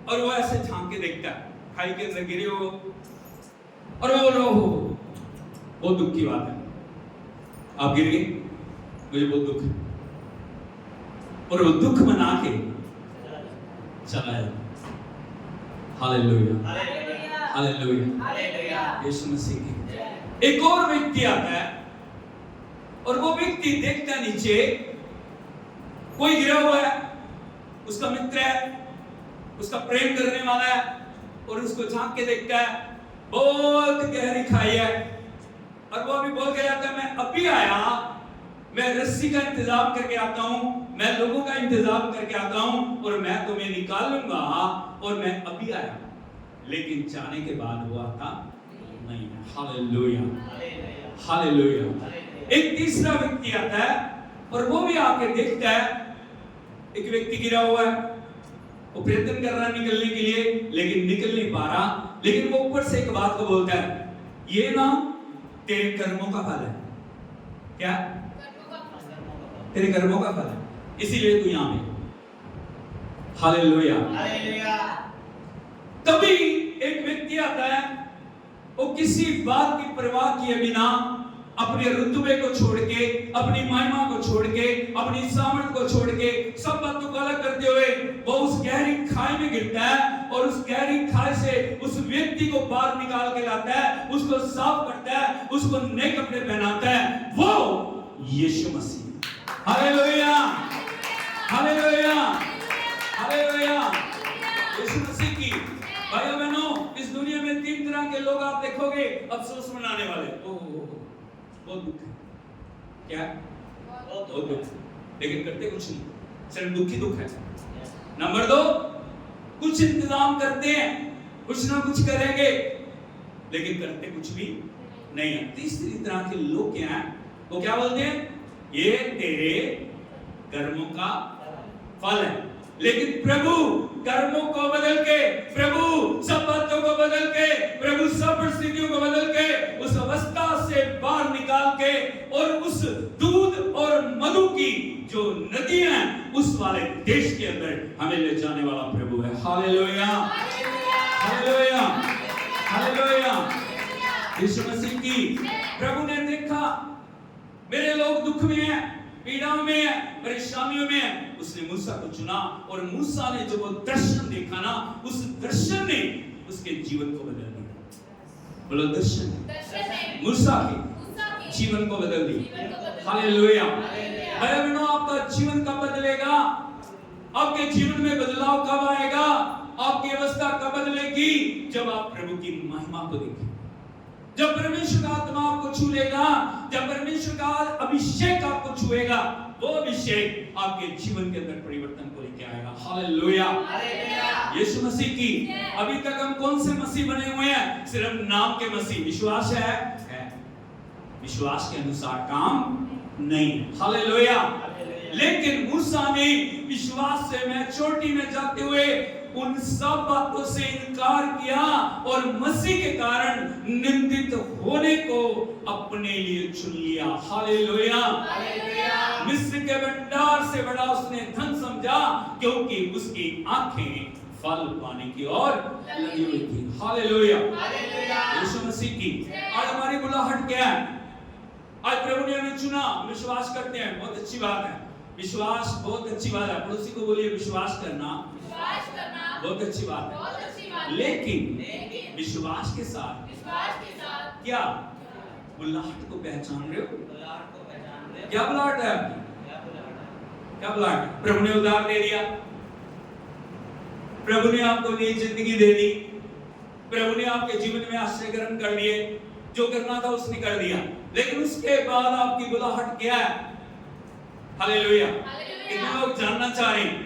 और वो ऐसे झांक के देखता है, खाई के अंदर गिरे हो और वो रो हो, बहुत दुख की बात है, आप गिर गए, मुझे बहुत दुख है, और वो दुख मना के चला जाता। हालेलुया, हालेलुया, यीशु मसीह की। एक और व्यक्ति आता है और वो व्यक्ति देखता है नीचे कोई गिरा हुआ है, उसका मित्र है, उसका प्रेम करने वाला है, और उसको झांक के देखता है, बहुत गहरी खाई है, और वो अभी बोल के जाता है, मैं अभी आया, मैं रस्सी का इंतजाम करके आता हूं, मैं लोगों का इंतजाम करके आता हूं, और मैं तुम्हें निकालूंगा, और मैं अभी आया। लेकिन जाने के बाद वो आता नहीं। Hallelujah, hallelujah. एक तीसरा व्यक्ति आता है और वो भी आके देखता है एक व्यक्ति गिरा हुआ है, वो प्रयत्न कर रहा है निकलने के लिए, लेकिन निकल नहीं पा रहा। लेकिन वो ऊपर से एक बात को बोलता है, ये ना तेरे कर्मों का फल है। क्या? तेरे कर्मों का फल है, इसीलिए तू यहां में। Hallelujah, hallelujah. तभी एक व्यक्ति आता है, वो किसी बात की परवाह किए बिना अपने रुतबे को छोड़ के, अपनी महिमा को छोड़ के, अपनी सामर्थ को छोड़ के, सब बातों को अलग करते हुए वो उस गहरी खाई में गिरता है, और उस गहरी खाई से उस व्यक्ति को बाहर निकाल के लाता है, उसको साफ करता है, उसको नए कपड़े पहनाता है, वो Yeshu Masih. Hallelujah, hallelujah, hallelujah. Yeshu Masih की। भाइयों बहनों, इस दुनिया में 3 तरह के लोग आप देखोगे अफसोस मनाने वाले। बहुत दुख है। क्या? बहुत दुख, लेकिन करते कुछ नहीं, सिर्फ दुखी दुख है। नंबर 2, कुछ इंतजाम करते हैं, कुछ ना कुछ करेंगे, लेकिन करते कुछ भी नहीं है। तीसरी तरह के लोग क्या हैं? वो क्या बोलते हैं? ये तेरे कर्मों का फल है। लेकिन प्रभु कर्मों को बदल के, प्रभु सब बातों को बदल के, प्रभु सब परिस्थितियों को बदल के, उस अवस्था से बाहर निकाल के, और उस दूध और मधु की जो नदियां हैं उस वाले देश के अंदर हमें ले जाने वाला प्रभु है। Hallelujah, hallelujah, hallelujah. Yeshu Masih की। प्रभु ने देखा मेरे लोग दुख में हैं, पीड़ाओं में है, परेशानियों में है, उसने मूसा को चुना, और मूसा ने जो वो दर्शन देखा ना, उस दर्शन ने उसके जीवन को बदल दिया। बोलो दर्शन, मूसा के जीवन को बदल दिया। हालेलुया। भाई बहनों, आपका जीवन कब बदलेगा? आपके जीवन में बदलाव कब आएगा? आपकी अवस्था कब बदलेगी? जब आप प्रभु की महिमा को देखें, जब परमेश्वर का आत्मा आपको छू लेगा, जब परमेश्वर का अभिषेक आपको छुएगा, वो अभिषेक आपके जीवन के अंदर परिवर्तन को लेके आएगा। हालेलुया, यीशु मसीह की। अभी तक हम कौन से मसीह बने हुए हैं? सिर्फ नाम के मसीह। विश्वास है, विश्वास के अनुसार काम नहीं। हालेलुया। लेकिन मूसा ने विश्वास से मैच्योरिटी में जाते हुए उन सब बातों से इनकार किया और मसीह के कारण निंदित होने को अपने लिए चुन लिया। हालेलुया। मिस्र के भंडार से बड़ा उसने धन समझा, क्योंकि उसकी आंखें फल पाने की ओर लगी हुई थी। हालेलुया, यीशु मसीह की। आज हमारी बुलाहट क्या है? आज प्रभु ने हमें चुना, विश्वास करते हैं, बहुत अच्छी बात है। विश्वास बहुत अच्छी बात है। पड़ोसी को बोलिए विश्वास करना बहुत अच्छी बात है। लेकिन विश्वास के साथ क्या बुलाहट को पहचान रहे हो? क्या बुलाहट है आपकी? क्या बुलाहट? प्रभु ने उद्धार दे दिया, प्रभु ने आपको नई जिंदगी दे दी, प्रभु ने आपके जीवन में आश्रय ग्रहण कर लिए, जो करना था उसने कर दिया। लेकिन उसके बाद आपकी बुलाहट क्या है? हालेलुया। कितने लोग जानना चाह रहे हैं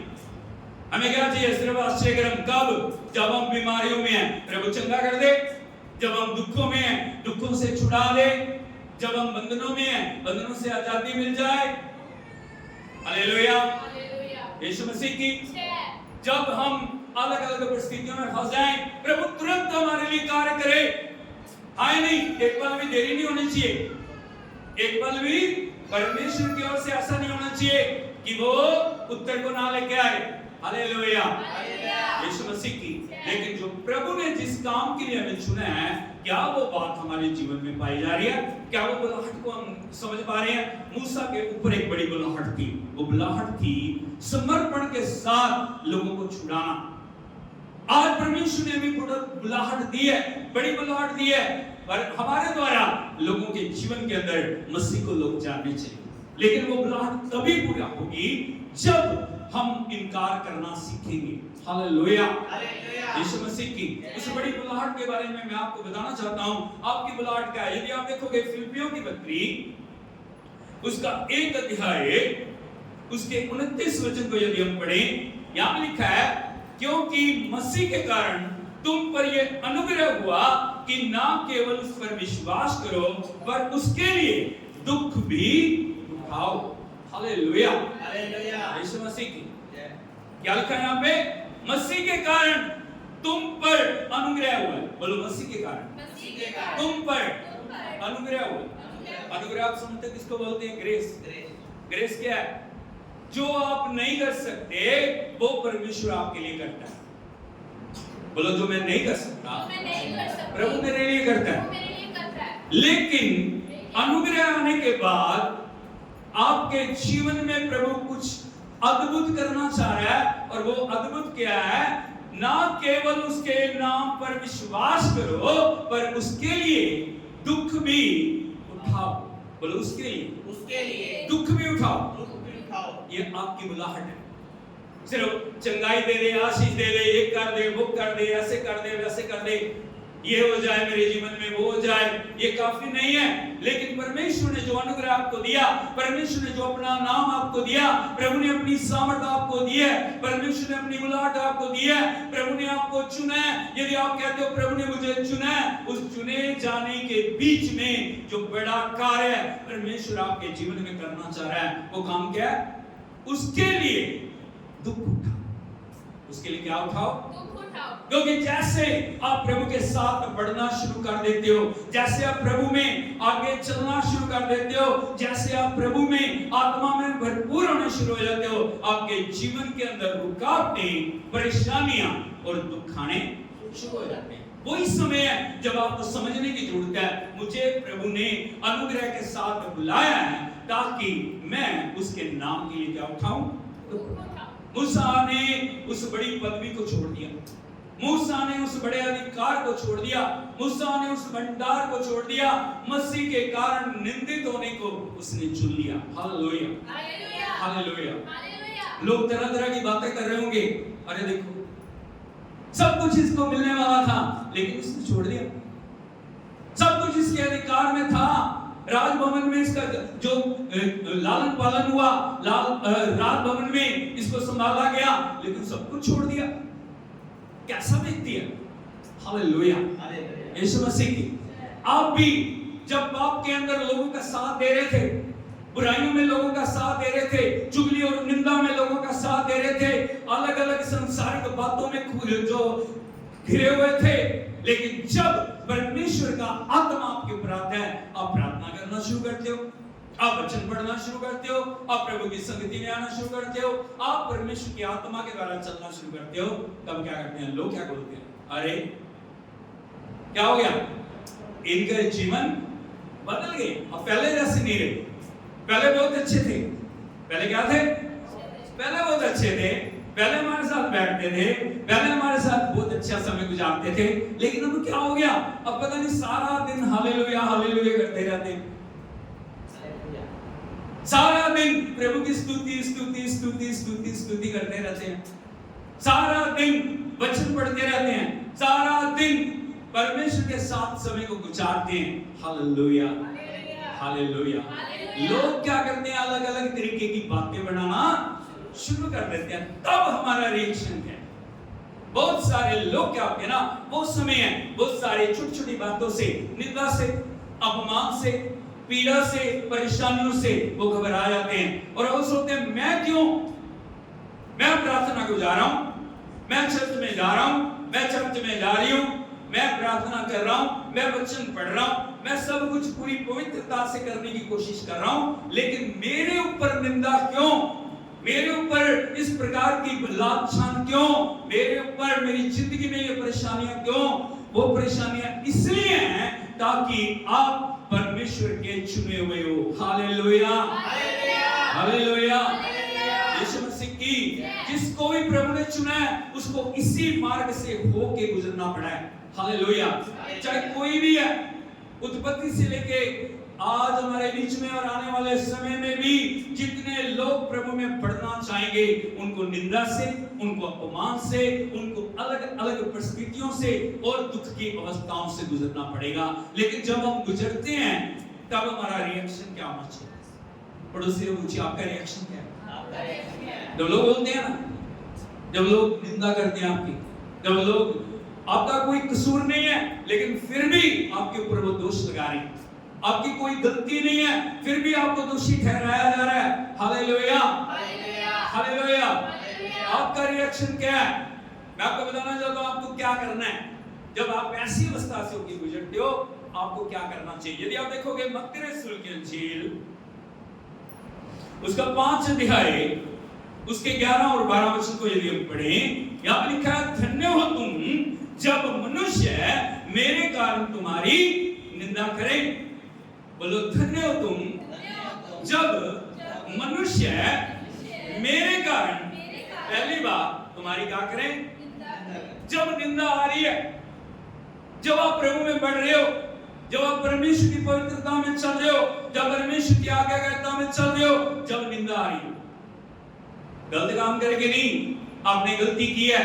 हमें क्या चाहिए? सिर्फ आश्रय ग्रहण। कब? जब हम बीमारियों में हैं, प्रभु चंगा कर दे। जब हम दुखों में हैं, दुखों से छुड़ा दे। जब हम बंधनों में हैं, बंधनों से आजादी मिल जाए। हालेलुया, यीशु मसीह की। जब हम अलग अलग परिस्थितियों में फंस जाएं, प्रभु तुरंत हमारे लिए कार्य करे। हाय नहीं, एक पल भी देरी नहीं होनी चाहिए। एक पल भी परमेश्वर की ओर से ऐसा नहीं होना चाहिए कि वो उत्तर को ना लेके आए। हालेलुया, यीशु मसीह की। लेकिन जो प्रभु ने जिस काम के लिए हमें चुना है, क्या वो बात हमारे जीवन में पाई जा रही है? क्या वो बुलाहट को हम समझ पा रहे हैं? मूसा के ऊपर एक बड़ी बुलाहट थी। वो बुलाहट थी समर्पण के साथ लोगों को छुड़ाना। आज परमेश्वर ने हमें बुलाहट दी है, बड़ी बुलाहट दी है, पर हमारे द्वारा लोगों के जीवन के अंदर मसीह को लोग जानने चाहिए। लेकिन वो बुलाहट तभी पूरा होगी जब हम इनकार करना सीखेंगे। हालेलुया, यीशु मसीह की। उस बड़ी बुलाहट के बारे में मैं आपको बताना चाहता हूं। आपकी बुलाहट क्या है? यदि आप देखोगे फिलिपियों की पत्री, उसका 1 अध्याय, उसके 29 वचन को यदि हम पढ़ें, यहां लिखा है, क्योंकि मसीह के कारण तुम पर यह अनुग्रह हुआ कि ना केवल उस पर विश्वास करो, पर उसके लिए दुख भी उठाओ। हालेलुया, यीशु मसीह की। क्या लिखा है यहाँ पे? मसीह के कारण तुम पर अनुग्रह हुआ। बोलो, मसीह के कारण तुम पर अनुग्रह हुआ। अनुग्रह आप समझते किसको बोलते हैं? ग्रेस। ग्रेस क्या है? जो आप नहीं कर सकते वो परमेश्वर आपके लिए करता है। बोलो, जो मैं नहीं कर सकता प्रभु मेरे लिए करता है। लेकिन अनुग्रह आने के बाद आपके जीवन में प्रभु कुछ अद्भुत करना चाह रहा है, और वो अद्भुत क्या है? ना केवल उसके नाम पर विश्वास करो, पर उसके लिए दुख भी उठाओ। बोलो, उसके लिए दुख भी उठाओ। ये आपकी बुलाहट है। सिर्फ चंगाई दे दे, आशीष दे दे, ये कर दे, वो कर दे, ऐसे कर दे, वैसे कर दे, ये हो जाए मेरे जीवन में, वो हो जाए, ये काफी नहीं है। लेकिन परमेश्वर ने जो अनुग्रह आपको दिया, परमेश्वर ने जो अपना नाम आपको दिया, प्रभु ने अपनी सामर्थ आपको दी है, परमेश्वर ने अपनी बुलाहट आपको दी है, प्रभु ने आपको चुना है। यदि आप कहते हो प्रभु ने मुझे चुना है, उस चुने जाने के बीच में जो बड़ा कार्य परमेश्वर आपके जीवन में करना चाह रहा है, वो काम क्या है? उसके लिए दुख उठाओ। उसके लिए क्या उठाओ? दुख उठाओ। क्योंकि जैसे आप प्रभु के साथ बढ़ना शुरू कर देते हो, जैसे आप प्रभु में आगे चलना शुरू कर देते हो, जैसे आप प्रभु में आत्मा में भरपूर होने शुरू हो जाते हो, आपके जीवन के अंदर रुकावटें, परेशानियां और दुख आने शुरू हो जाते हैं। वही समय है जब आपको समझने की जरूरत है, मुझे प्रभु ने अनुग्रह के साथ बुलाया है ताकि मैं उसके नाम के लिए क्या उठाऊं? मूसा ने उस बड़ी पदवी को छोड़ दिया, मूसा ने उस बड़े अधिकार को छोड़ दिया, मूसा ने उस भंडार को छोड़ दिया। मसीह के कारण निंदित होने को उसने चुन लिया। Hallelujah, hallelujah. लोग तरह तरह की बातें कर रहे होंगे, अरे देखो सब कुछ इसको मिलने वाला था, लेकिन इसने छोड़ दिया। सब कुछ इसके अधिकार में था, राजभवन में इसका जो लालन पालन हुआ, राजभवन में इसको संभाला गया, लेकिन सब कुछ छोड़ दिया। कैसा व्यक्ति है? हालेलुया, यीशु मसीह की। आप भी जब पाप के अंदर लोगों का साथ दे रहे थे, बुराइयों में लोगों का साथ दे रहे थे, चुगली और निंदा में लोगों का साथ दे रहे थे, अलग अलग सांसारिक बातों में जो घिरे हुए थे, लेकिन जब परमेश्वर का आत्मा आपके ऊपर आता है, आप प्रार्थना करना शुरू करते हो, आप वचन पढ़ना शुरू करते हो, आप प्रभु की संगति में आना शुरू करते हो, आप परमेश्वर की आत्मा के द्वारा चलना शुरू करते हो, तब क्या करते हैं लोग? क्या बोलते हैं? अरे क्या हो गया? इनका जीवन बदल गए, अब पहले जैसे नहीं रहे। पहले बहुत अच्छे थे। पहले क्या थे? पहले बहुत अच्छे थे, पहले हमारे साथ बैठते थे, पहले हमारे साथ बहुत अच्छा समय गुजारते थे, लेकिन अब क्या हो गया? अब पता नहीं सारा दिन हालेलुया हालेलुया करते रहते हैं, सारा दिन प्रभु की स्तुति स्तुति स्तुति स्तुति स्तुति करते रहते हैं, सारा दिन वचन पढ़ते रहते हैं, सारा दिन परमेश्वर के साथ समय को गुजारते हैं। Hallelujah hallelujah. लोग क्या करते हैं? अलग अलग तरीके की बातें बनाना शुरू कर देते हैं, तब हमारा रिएक्शन है। बहुत सारे लोग क्या होते हैं ना, वो समय है, बहुत सारे छोटी छोटी बातों से, निंदा से, अपमान से, पीड़ा से, परेशानियों से वो घबरा जाते हैं और वो सोचते हैं मैं क्यों? मैं प्रार्थना को जा रहा हूं, मैं चर्च में जा रहा हूं, मैं चर्च में जा रही हूं, मैं प्रार्थना कर रहा हूं, मैं वचन पढ़ रहा हूं, मैं सब कुछ पूरी पवित्रता से करने की कोशिश कर रहा हूं, लेकिन मेरे ऊपर निंदा क्यों? मेरे ऊपर इस प्रकार की लाछन क्यों? मेरे ऊपर मेरी जिंदगी में ये परेशानियां क्यों? वो परेशानियां इसलिए हैं ताकि आप परमेश्वर के चुने हुए हो। Hallelujah hallelujah. यीशु मसीह की जिसको भी प्रभु ने चुना है उसको इसी मार्ग से होके गुजरना पड़ा है। हालेलुया। चाहे कोई भी है, उत्पत्ति से लेके आज हमारे बीच में और आने वाले समय में भी जितने लोग प्रभु में बढ़ना चाहेंगे, उनको निंदा से, उनको अपमान से, उनको अलग अलग परिस्थितियों से और दुख की अवस्थाओं से गुजरना पड़ेगा। लेकिन जब हम गुजरते हैं तब हमारा रिएक्शन क्या होना चाहिए? पड़ोसी से पूछिए आपका रिएक्शन क्या है? जब लोग बोलते हैं ना, जब लोग निंदा करते हैं आपकी, जब लोग आपका कोई कसूर नहीं है लेकिन फिर भी आपके ऊपर वो दोष लगा रहे हैं, आपकी कोई गलती नहीं है फिर भी आपको दोषी ठहराया जा रहा है। Hallelujah hallelujah. आपका रिएक्शन क्या है? मैं आपको बताना चाहता हूं आपको क्या करना है जब आप ऐसी अवस्था से होकर गुजरते हो। आपको क्या करना चाहिए? यदि आप देखोगे मत्ती रसूल की इंजील उसका 5 अध्याय उसके 11 और 12 वचन को यदि हम पढ़ें, यहाँ पे लिखा है धन्य हो तुम जब मनुष्य मेरे कारण तुम्हारी निंदा करें। बोलो धन्य हो तुम जब मनुष्य मेरे कारण, पहली बात तुम्हारी क्या करें? जब निंदा आ रही है, जब आप प्रभु में बढ़ रहे हो, जब आप परमेश्वर की पवित्रता में चल रहे हो, जब परमेश्वर की आज्ञाकारिता में चल रहे हो, जब निंदा आ रही है, गलत काम करके नहीं, आपने गलती की है,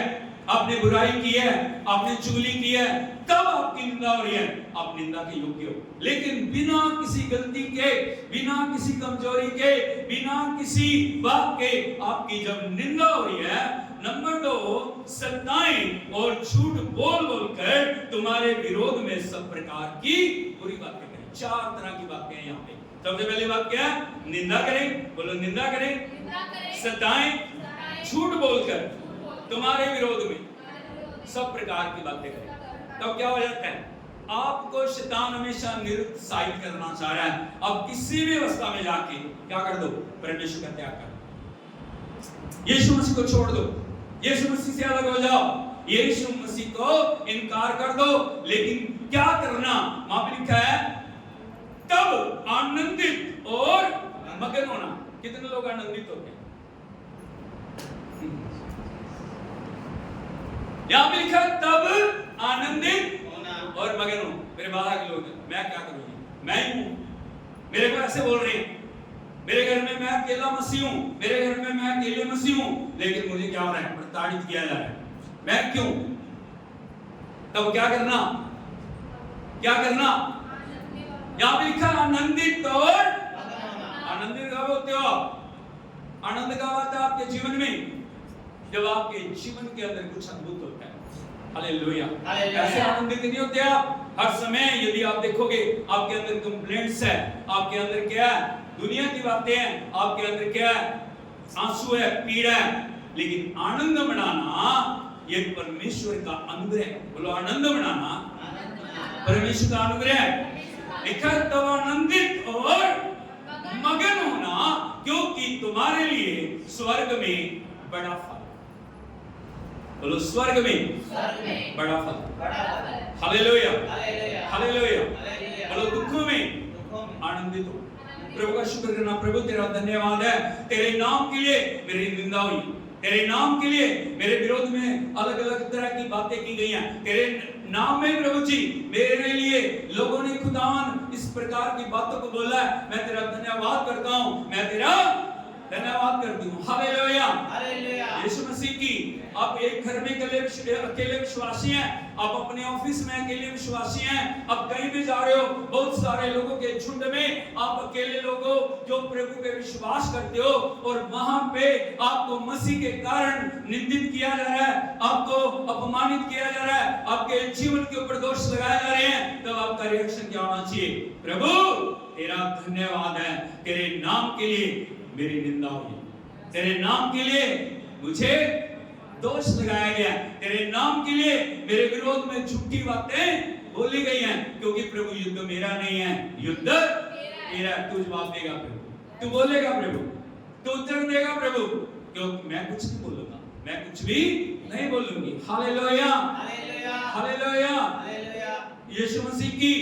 आपने बुराई की है, आपने चुगली की है, तब आपकी निंदा हो रही है, आप निंदा के योग्य हो। लेकिन बिना किसी गलती के, बिना किसी कमजोरी के, बिना किसी बात के आपकी जब निंदा हो रही है, नंबर 2 सत्ताएं और झूठ बोल बोलकर तुम्हारे विरोध में सब प्रकार की बुरी बातें करें। 4 तरह की बातें हैं यहाँ पे। सबसे पहली बात क्या है? निंदा करें। बोलो निंदा करें, सताएं, झूठ बोलकर तुम्हारे विरोध में सब प्रकार की बातें करें। तब क्या हो जाता है? आपको शैतान हमेशा निरुत्साहित करना चाह रहा है। अब किसी भी अवस्था में जाके क्या कर दो? परमेश्वर का त्याग कर, यीशु मसीह को छोड़ दो, यीशु मसीह से अलग हो जाओ, यीशु मसीह को इनकार कर दो। लेकिन क्या करना? वहां पे लिखा है तब आनंदित और मगन होना। कितने लोग आनंदित होते हैं? यहां पे लिखा तब आनंदित और मगन हो। मेरे बाहर के लोग, मैं क्या करूंगी? मैं ही हूं, मेरे को ऐसे बोल रहे हैं, मेरे घर में मैं अकेला मसीह हूं, मेरे घर में मैं अकेले मसीह हूं, लेकिन मुझे क्या हो रहा है? प्रताड़ित किया जा रहा है। मैं क्यों? तब क्या करना, क्या करना? यहाँ पे लिखा आनंदित और आनंदित कब होते हो? आनंद कब आता है आपके जीवन में? जब आपके जीवन के अंदर कुछ अद्भुत होता है। हालेलुया। ऐसे आनंदित नहीं होते आप हर समय। यदि आप देखोगे आपके अंदर कंप्लेंट्स है, आपके अंदर क्या है, दुनिया की बातें हैं, आपके अंदर क्या है, आंसू है, पीड़ा है, लेकिन आनंद मनाना ये परमेश्वर का अनुग्रह। बोलो आनंद मनाना परमेश्वर का अनुग्रह है। लिखा तब आनंदित और मगन होना, क्योंकि तुम्हारे लिए स्वर्ग में बड़ा फल। बोलो स्वर्ग में बड़ा फल। Hallelujah, hallelujah. बोलो दुखों में आनंदित हो। प्रभु का शुक्र करना, प्रभु तेरा धन्यवाद है, तेरे नाम के लिए मेरी निंदा हुई, तेरे नाम के लिए मेरे विरोध में अलग अलग तरह की बातें की गई हैं, तेरे नाम में प्रभु जी मेरे लिए लोगों ने खुदावन इस प्रकार की बातों को बोला है। मैं तेरा धन्यवाद करता हूं, मैं तेरा धन्यवाद करती हूँ। Hallelujah, hallelujah. यीशु मसीह की आप एक घर में अकेले विश्वासी हैं, आप अपने ऑफिस में अकेले विश्वासी हैं, आप कहीं भी जा रहे हो बहुत सारे लोगों के झुंड में आप अकेले लोगों जो प्रभु पे विश्वास करते हो, और वहां पे आपको मसीह के कारण निंदित किया जा रहा है, आपको अपमानित किया जा रहा है, आपके जीवन के ऊपर दोष लगाए जा रहे हैं, तब आपका रिएक्शन क्या होना चाहिए? प्रभु तेरा धन्यवाद है, तेरे नाम के लिए मेरी निंदा हुई, तेरे नाम के लिए मुझे दोष लगाया गया, तेरे नाम के लिए मेरे विरोध में झूठी बातें बोली गई हैं, क्योंकि प्रभु युद्ध मेरा नहीं है, युद्ध तेरा। तू जवाब देगा प्रभु, तू बोलेगा प्रभु, तू उत्तर देगा प्रभु, क्योंकि मैं कुछ नहीं बोलूंगा, मैं कुछ भी नहीं बोलूंगी। Hallelujah, hallelujah, hallelujah, hallelujah. Yeshu Masih की,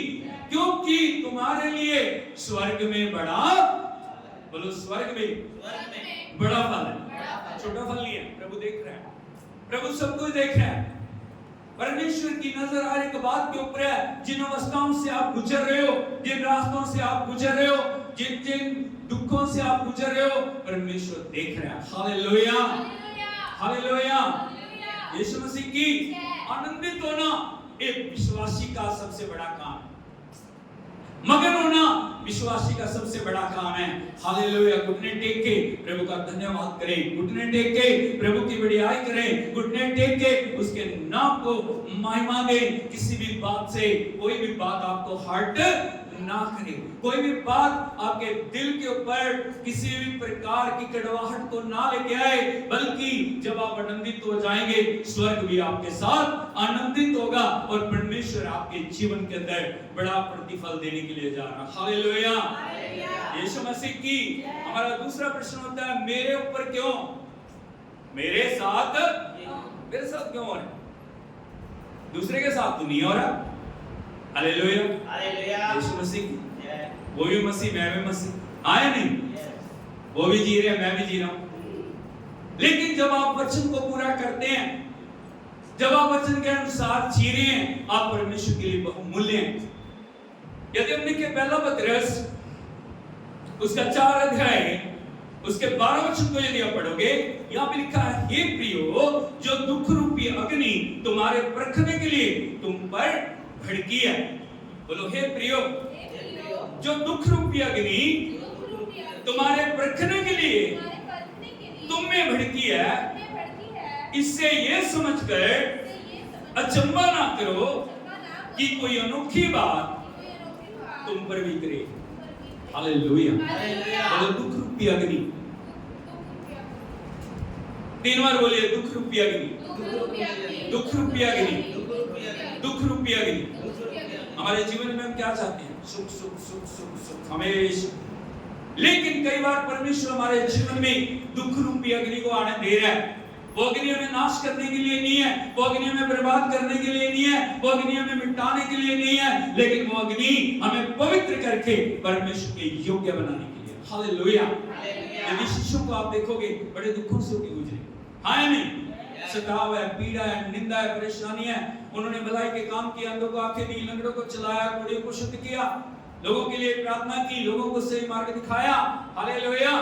क्योंकि तुम्हारे लिए स्वर्ग में बड़ा, बोलो स्वर्ग में बड़ा फल है, छोटा फल नहीं है। प्रभु देख रहा है, प्रभु सब कुछ देख रहा है। परमेश्वर की नजर हर एक बात के ऊपर है। जिन अवस्थाओं से आप गुजर रहे हो, जिन रास्तों से आप गुजर रहे हो, जिन जिन दुखों से आप गुजर रहे हो, परमेश्वर देख रहा है। Hallelujah, hallelujah. यीशु मसीह की आनंदित होना एक विश्वासी का सबसे बड़ा काम है। मगन होना विश्वासी का सबसे बड़ा काम है। हालेलुया। घुटने टेक के प्रभु का धन्यवाद करें, घुटने टेक के प्रभु की बड़ाई करें, घुटने टेक के उसके नाम को महिमा दें। किसी भी बात से कोई भी बात आपको हर्ट ना करे, कोई भी बात आपके दिल के ऊपर किसी भी प्रकार की कड़वाहट को ना लेके आए, बल्कि जब आप आनंदित हो जाएंगे, स्वर्ग भी आपके साथ आनंदित होगा और परमेश्वर आपके जीवन के अंदर बड़ा प्रतिफल देने के लिए जा रहा है। हालेलुया, यीशु मसीह की। हमारा दूसरा प्रश्न होता है, मेरे ऊपर क्यों, मेरे साथ क्यों हो रहा है? दूसरे के साथ तो नहीं हो रहा। Hallelujah, hallelujah. यीशु मसीह की, वो भी मसीह, मैं भी मसीह, आया नहीं? वो भी जी रहे हैं, मैं भी जी रहा हूं। लेकिन जब आप वचन को पूरा करते हैं, जब आप वचन के अनुसार जी रहे हैं, आप परमेश्वर के लिए बहुमूल्य हैं। यदि हमने के पहला पत्रस उसका 4 अध्याय उसके 12 वचन को यदि आप पढ़ोगे, यहाँ पे लिखा है, हे प्रियो, जो दुख रूपी अग्नि तुम्हारे परखने के लिए तुम पर भड़की है। बोलो हे प्रियो, जो दुख रूपी अग्नि तुम्हारे परखने के लिए तुम में भड़की है, इससे ये समझकर अचंभा ना करो कि कोई अनोखी बात तुम पर बीते। हालेलुया, बोलो दुख रूपी अग्नि। 3 बार बोलिए, दुख रूपी अग्नि, दुख रूपी अग्नि, दुख रूपी अग्नि। हमारे जीवन में हम क्या चाहते हैं? सुख सुख सुख सुख सुख हमेशा। लेकिन कई बार परमेश्वर हमारे जीवन में दुख रूपी अग्नि को आने दे रहा है। वो अग्नि हमें नाश करने के लिए नहीं है, वो अग्नि हमें बर्बाद करने के लिए नहीं है, वो अग्नि हमें मिटाने के लिए नहीं है, लेकिन वो अग्नि हमें पवित्र करके परमेश्वर के योग्य बनाने के लिए। हालेलुया। यदि शिष्यों को आप देखोगे, बड़े दुखों से गुजरे, हाँ नहीं, सताव है, पीड़ा है, निंदा है, परेशानी है। उन्होंने भलाई के काम किए, अंधों को आंखें दी, लंगड़ों को चलाया, कोढ़ियों को शुद्ध किया, लोगों के लिए प्रार्थना की, लोगों को सही मार्ग दिखाया। हालेलुया।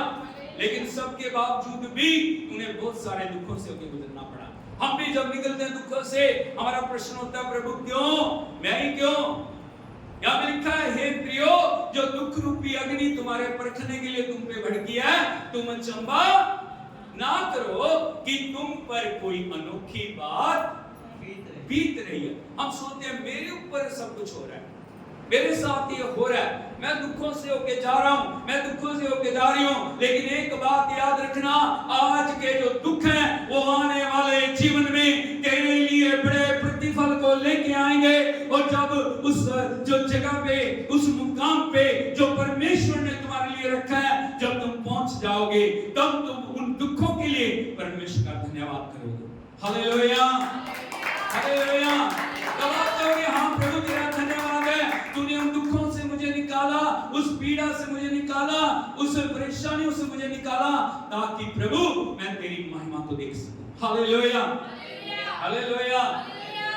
लेकिन सबके बावजूद भी उन्हें बहुत सारे दुखों से होकर गुजरना पड़ा। हम भी जब निकलते हैं दुखों से, हमारा प्रश्न होता है प्रभु क्यों, मैं ही क्यों? यहाँ पे लिखा है, हे प्रियो, जो दुख रूपी अग्नि तुम्हारे परखने के लिए तुम पे भड़की है, तुम अचंभा ना करो कि तुम पर कोई अनोखी बात बीत रही है। हम सोचते हैं मेरे ऊपर सब कुछ हो रहा है, मेरे साथ ये हो रहा है, मैं दुखों से होके जा रहा हूं, मैं दुखों से होके जा रही हूं। लेकिन एक बात याद रखना, आज के जो दुख हैं वो आने वाले जीवन में तेरे लिए बड़े प्रतिफल को लेके आएंगे। और जब उस जो जगह पे, उस मुकाम पे जो परमेश्वर ने तुम्हारे लिए रखा है, जब तुम पहुंच जाओगे, तब तुम उन दुखों के लिए परमेश्वर का धन्यवाद करोगे। Hallelujah, hallelujah. तब आप कहोगे, हाँ प्रभु तेरा धन्यवाद है, तूने उन दुखों से मुझे निकाला, उस पीड़ा से मुझे निकाला, उस परेशानियों से मुझे निकाला, ताकि प्रभु मैं तेरी महिमा को देख सकूं। Hallelujah, hallelujah,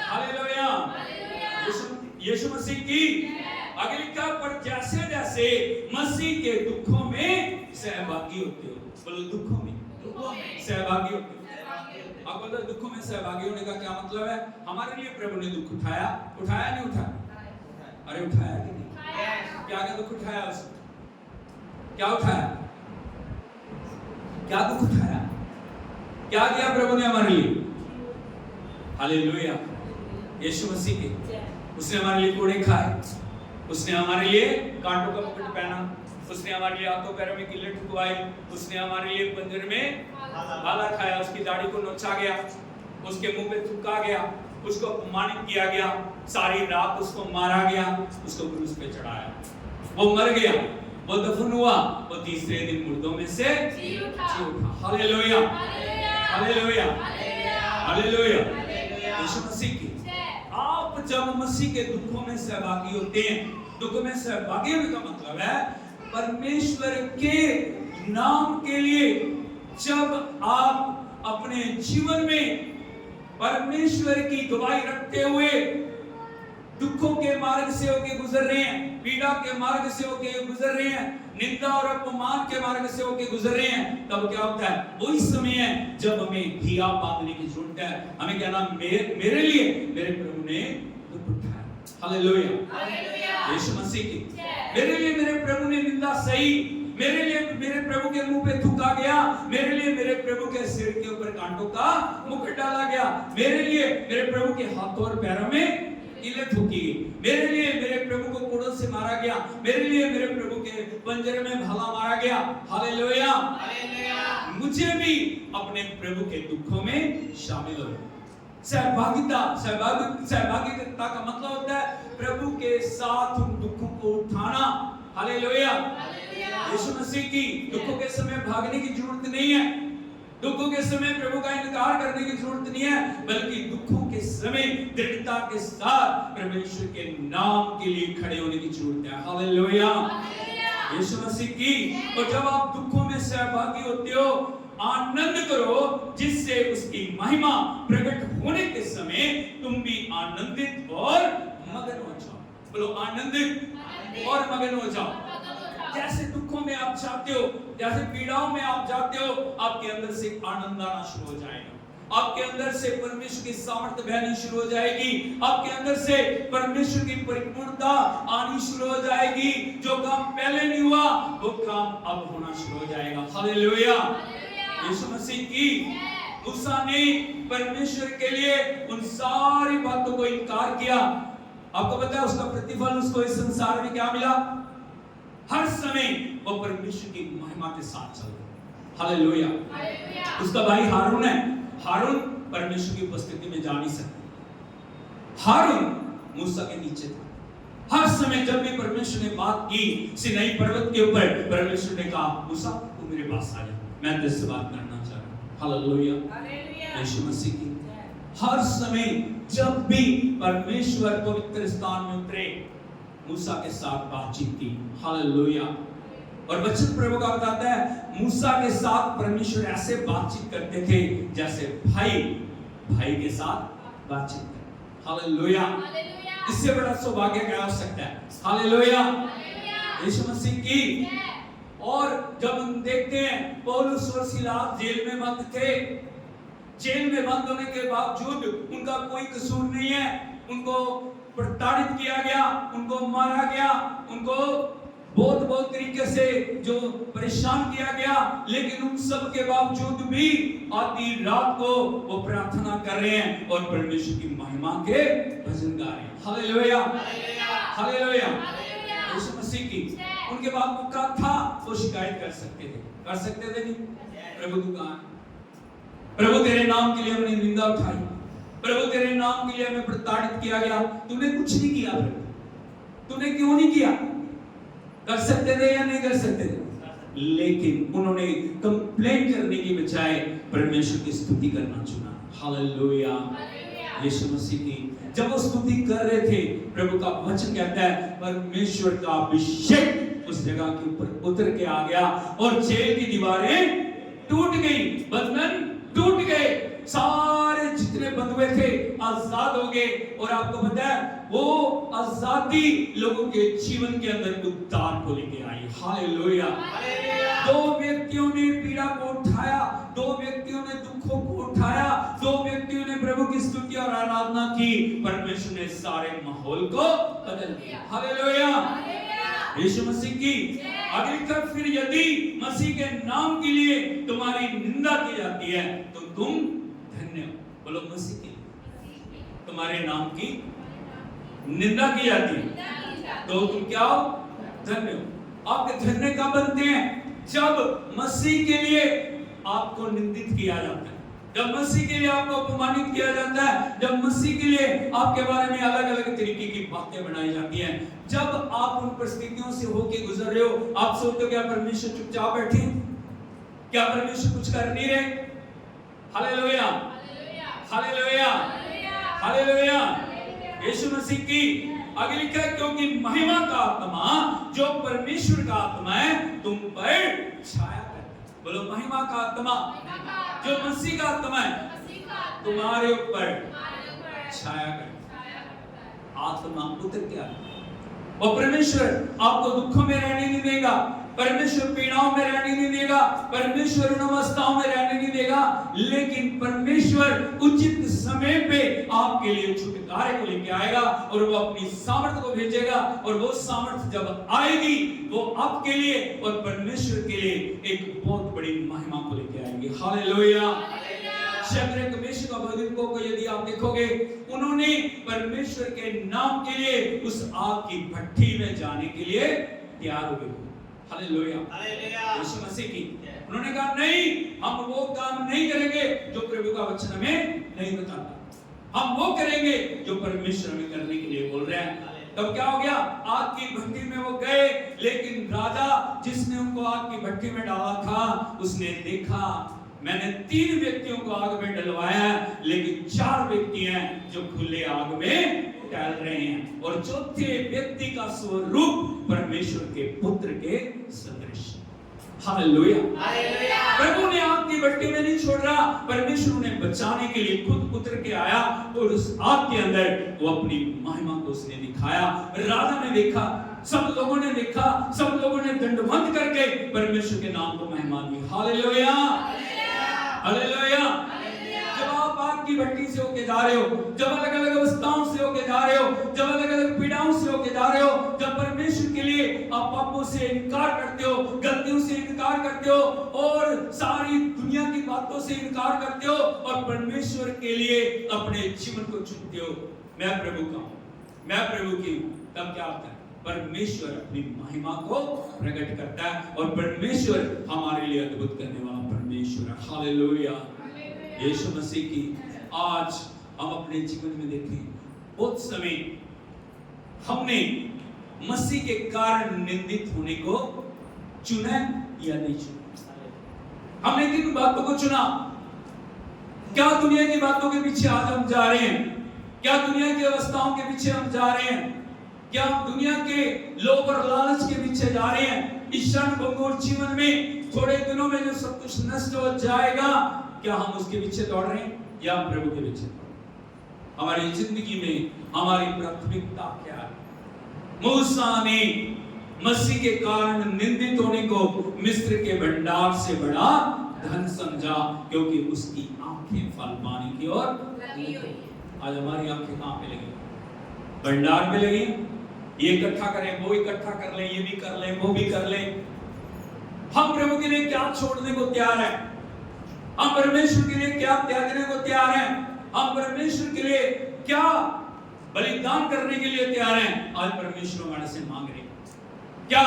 hallelujah. Yeshu Masih की आगे लिखा, पर जैसे जैसे मसीह के दुखों में सहभागी होते हो, बोलो दुखों में सहभागी होते हो। आप बोलो दुखों में सहभागी होने का क्या मतलब है? हमारे लिए प्रभु ने दुख उठाया, उठाया नहीं उठाया? अरे उठाया कि नहीं? क्या क्या दुख उठाया उसने? क्या उठाया? क्या दुख उठाया? क्या किया प्रभु ने हमारे लिए? हालेलुया, यीशु मसीह के, उसने हमारे लिए कोड़े खाए, उसने हमारे लिए कांटों का मुकुट पहना, उसने हमारे लिए हाथों पैरों में कीलें ठुकवाई, उसने हमारे लिए पंजर में भाला खाया, उसकी दाढ़ी को नोचा गया, उसके मुंह पे थूका गया, उसको अपमानित किया गया, सारी रात उसको मारा गया, उसको क्रूस पे चढ़ाया, वो मर गया, वो दफन हुआ, वो तीसरे दिन मुर्दों में से जी उठा। Hallelujah, hallelujah, hallelujah. Yeshu Masih की, आप जब मसीह के दुखों में सहभागी होते हैं, दुखों में सहभागी होने का मतलब है परमेश्वर के नाम के लिए जब आप अपने जीवन में परमेश्वर की गवाही रखते हुए दुखों के मार्ग से होके गुजर रहे हैं, पीड़ा के मार्ग से होके गुजर रहे हैं, निंदा और अपमान के मार्ग से होके गुजर रहे हैं, तब क्या होता है? वही समय है जब हमें हिया बांधने की जरूरत है। हमें कहना, मेरे लिए मेरे प्रभु ने दुख उठाया। Hallelujah, hallelujah. यीशु मसीह की, मेरे लिए मेरे प्रभु ने निंदा सही, मेरे लिए मेरे प्रभु के मुंह पे थूका गया, मेरे लिए मेरे प्रभु के सिर के ऊपर कांटों का मुकुट डाला गया, मेरे लिए मेरे प्रभु के हाथों और पैरों में कीलें ठोकी गई, मेरे लिए मेरे प्रभु को कोड़ों से मारा गया, मेरे लिए मेरे प्रभु के पंजरे में भाला मारा गया। Hallelujah, hallelujah. मुझे भी अपने प्रभु के दुखों में शामिल हो। सहभागिता का मतलब होता है प्रभु के साथ उन दुखों को उठाना। हालेलुया, यीशु मसीह की, दुखों के समय भागने की जरूरत नहीं है, दुखों के समय प्रभु का इनकार करने की जरूरत नहीं है, बल्कि दुखों के समय दृढ़ता के साथ परमेश्वर के नाम के लिए खड़े होने की जरूरत है। हालेलुया, यीशु मसीह की। और जब आप दुखों में सहभागी होते हो, आनंद करो, जिससे उसकी महिमा प्रकट होने के समय तुम भी आनंदित और मगन हो जाओ। बोलो आनंदित और मगन हो जाओ। जैसे दुखों में आप जाते हो, जैसे पीड़ाओं में आप जाते हो, आपके अंदर से आनंद आना शुरू हो जाएगा, आपके अंदर से परमेश्वर की सामर्थ्य बहनी शुरू हो जाएगी, आपके अंदर से परमेश्वर की परिपूर्णता आनी शुरू हो जाएगी। जो काम पहले नहीं हुआ वो काम अब होना शुरू हो जाएगा। हालेलुया, यीशु मसीह की। मूसा ने परमेश्वर के लिए उन सारी बातों को इनकार किया, आपको पता है उसका प्रतिफल उसको इस संसार में क्या मिला? हर समय वो परमेश्वर की महिमा के साथ चल रहा। हालेलुया, उसका भाई हारून है, हारून परमेश्वर की उपस्थिति में जा नहीं सकता, हारून मूसा के नीचे था। हर समय जब भी परमेश्वर ने बात की सिनाई पर्वत के ऊपर, परमेश्वर ने कहा मूसा तू मेरे पास आ जा, मैं तुझसे बात करना चाह रहा हूं। हालेलुया, यीशु मसीह की। हर समय जब भी परमेश्वर पवित्र स्थान में उतरे, मूसा के साथ बातचीत की। हालेलुया। और वचन प्रभु का बताता है मूसा के साथ परमेश्वर ऐसे बातचीत करते थे जैसे भाई भाई के साथ बातचीत करते। हालेलुया, इससे बड़ा सौभाग्य क्या हो सकता है? हालेलुया, यीशु मसीह की। और जब हम देखते हैं पौलुस और सीलास जेल में बंद थे, जेल में बंद होने के बावजूद उनका कोई कसूर नहीं है, उनको प्रताड़ित किया गया, उनको मारा गया, उनको बहुत तरीके से जो परेशान किया गया, लेकिन उन सब के बावजूद भी आधी रात को वो प्रार्थना कर रहे हैं और परमेश्वर की महिमा के भजन गा रहे हैं। हालेलुया, हालेलुया, यीशु मसीह की। उनके बाद वो क्या था, वो शिकायत कर सकते थे नहीं? प्रभु तू कहां है? प्रभु तेरे नाम के लिए हमने निंदा उठाई, प्रभु तेरे नाम के लिए हमें प्रताड़ित किया गया, तूने कुछ नहीं किया प्रभु, तूने क्यों नहीं किया? कर सकते थे या नहीं कर सकते थे? लेकिन उन्होंने कंप्लेन करने की बजाय परमेश्वर की स्तुति करना चुना। हालेलुया, यीशु मसीह की। जब वो स्तुति कर रहे थे, प्रभु का वचन कहता है परमेश्वर का अभिषेक उस जगह के ऊपर उतर के आ गया और जेल की दीवारें टूट गई, बंधन टूट गए, सारे जितने बंधुए थे आजाद हो गए। और आपको पता है वो आजादी लोगों के जीवन के अंदर उद्धार को लेके आई। हालेलुया, दो व्यक्तियों ने पीड़ा को उठाया, दो व्यक्तियों ने दुखों को उठाया, दो व्यक्तियों ने प्रभु की स्तुति और आराधना की, परमेश्वर ने सारे माहौल को बदल दिया। हालेलुया, यीशु मसीह की। अगली तरफ फिर यदि मसीह के नाम के लिए तुम्हारी निंदा की जाती है तो तुम धन्य हो। बोलो मसीह की तुम्हारे नाम की निंदा की जाती है तो तुम क्या हो? धन्य हो। आपके धन्य कब बनते हैं? जब मसीह के लिए आपको निंदित किया जाता है, जब मसीह के लिए आपको अपमानित किया जाता है, जब मसीह के लिए आपके बारे में अलग अलग तरीके की बातें बनाई जाती हैं, जब आप उन परिस्थितियों से होके गुजर रहे हो, आप सोचते हो क्या परमेश्वर चुपचाप बैठे, क्या परमेश्वर कुछ कर नहीं रहे? Hallelujah, hallelujah, hallelujah, Yeshu Masih की। आगे लिखा है क्योंकि महिमा का आत्मा जो परमेश्वर का आत्मा है तुम पर छाया करता। बोलो महिमा का आत्मा जो मसीह का आत्मा है तुम्हारे ऊपर छाया करता है। आत्मा उतर के आता है और परमेश्वर आपको दुखों में रहने नहीं देगा, परमेश्वर पीड़ाओं में रहने नहीं देगा, परमेश्वर उन अवस्थाओं में रहने नहीं देगा, लेकिन परमेश्वर उचित समय पे आपके लिए छुटकारे को लेके आएगा और वो अपनी सामर्थ को भेजेगा और वो सामर्थ जब आएगी वो आपके लिए और परमेश्वर के लिए एक बहुत बड़ी महिमा को लेके आएगी। हालेलुया। शद्रक मेशक अबेदनगो को यदि आप देखोगे, उन्होंने परमेश्वर के नाम के लिए उस आग की भट्ठी में जाने के लिए तैयार हो गए। हालेलुया, यीशु मसीह की। उन्होंने कहा नहीं, हम वो काम नहीं करेंगे जो प्रभु का वचन हमें नहीं बताता, हम वो करेंगे जो परमेश्वर हमें करने के लिए बोल रहे हैं। तब क्या हो गया? आग की भट्टी में वो गए, लेकिन राजा जिसने उनको आग की भट्टी में डाला था उसने देखा मैंने 3 व्यक्तियों को आग में डलवाया लेकिन 4 व्यक्ति हैं जो खुले आग में टहल रहे हैं और चौथे व्यक्ति का स्वरूप परमेश्वर के पुत्र के सदृश। हालेलुया, प्रभु ने आग की भट्टी में नहीं छोड़ रहा, परमेश्वर उन्हें बचाने के लिए खुद उतर के आया और उस आग के अंदर वो अपनी महिमा को उसने दिखाया। राजा ने देखा, सब लोगों ने देखा, सब लोगों ने दंडवत करके परमेश्वर के नाम को महिमा दी। Hallelujah, hallelujah. जब आप आग की भट्टी से होके जा रहे हो, जब अलग अलग अवस्थाओं से होके जा रहे हो, जब अलग अलग पीड़ाओं से होके जा रहे हो, जब परमेश्वर के लिए आप पापों से इनकार करते हो, गलतियों से इनकार करते हो और सारी दुनिया की बातों से इनकार करते हो और परमेश्वर के लिए अपने जीवन को चुनते हो, मैं प्रभु का हूं, मैं प्रभु की हूं, तब क्या होता है? परमेश्वर अपनी महिमा को प्रकट करता है और परमेश्वर हमारे लिए अद्भुत करने वाला परमेश्वर है। हालेलुया, यीशु मसीह की। आज हम अपने जीवन में देखें, बहुत समय हमने मसीह के कारण निंदित होने को चुना या नहीं चुना? हमने किन बातों को चुना? क्या दुनिया की बातों के पीछे आज हम जा रहे हैं? क्या दुनिया की अवस्थाओं के पीछे हम जा रहे हैं? क्या दुनिया के लोभ और लालच के पीछे जा रहे हैं? इस क्षण भंगुर जीवन में थोड़े दिनों में जो सब कुछ नष्ट हो जाएगा, क्या हम उसके पीछे दौड़ रहे हैं या हम प्रभु के पीछे? हमारी जिंदगी में हमारी प्राथमिकता क्या है? मूसा ने मसीह के कारण निंदित होने को मिस्र के भंडार से बड़ा धन समझा, क्योंकि उसकी आंखें फल पाने की ओर लगी हुई है। आज हमारी आंखें कहां पे लगी? भंडार में लगी। ये इकट्ठा करें, वो इकट्ठा कर लें, ये भी कर लें, वो भी कर लें। हम प्रभु के लिए क्या छोड़ने को तैयार हैं? हम परमेश्वर के लिए क्या त्यागने को तैयार हैं? हम परमेश्वर के लिए क्या बलिदान करने के लिए तैयार हैं? आज परमेश्वर हमारे से मांग रहे हैं। क्या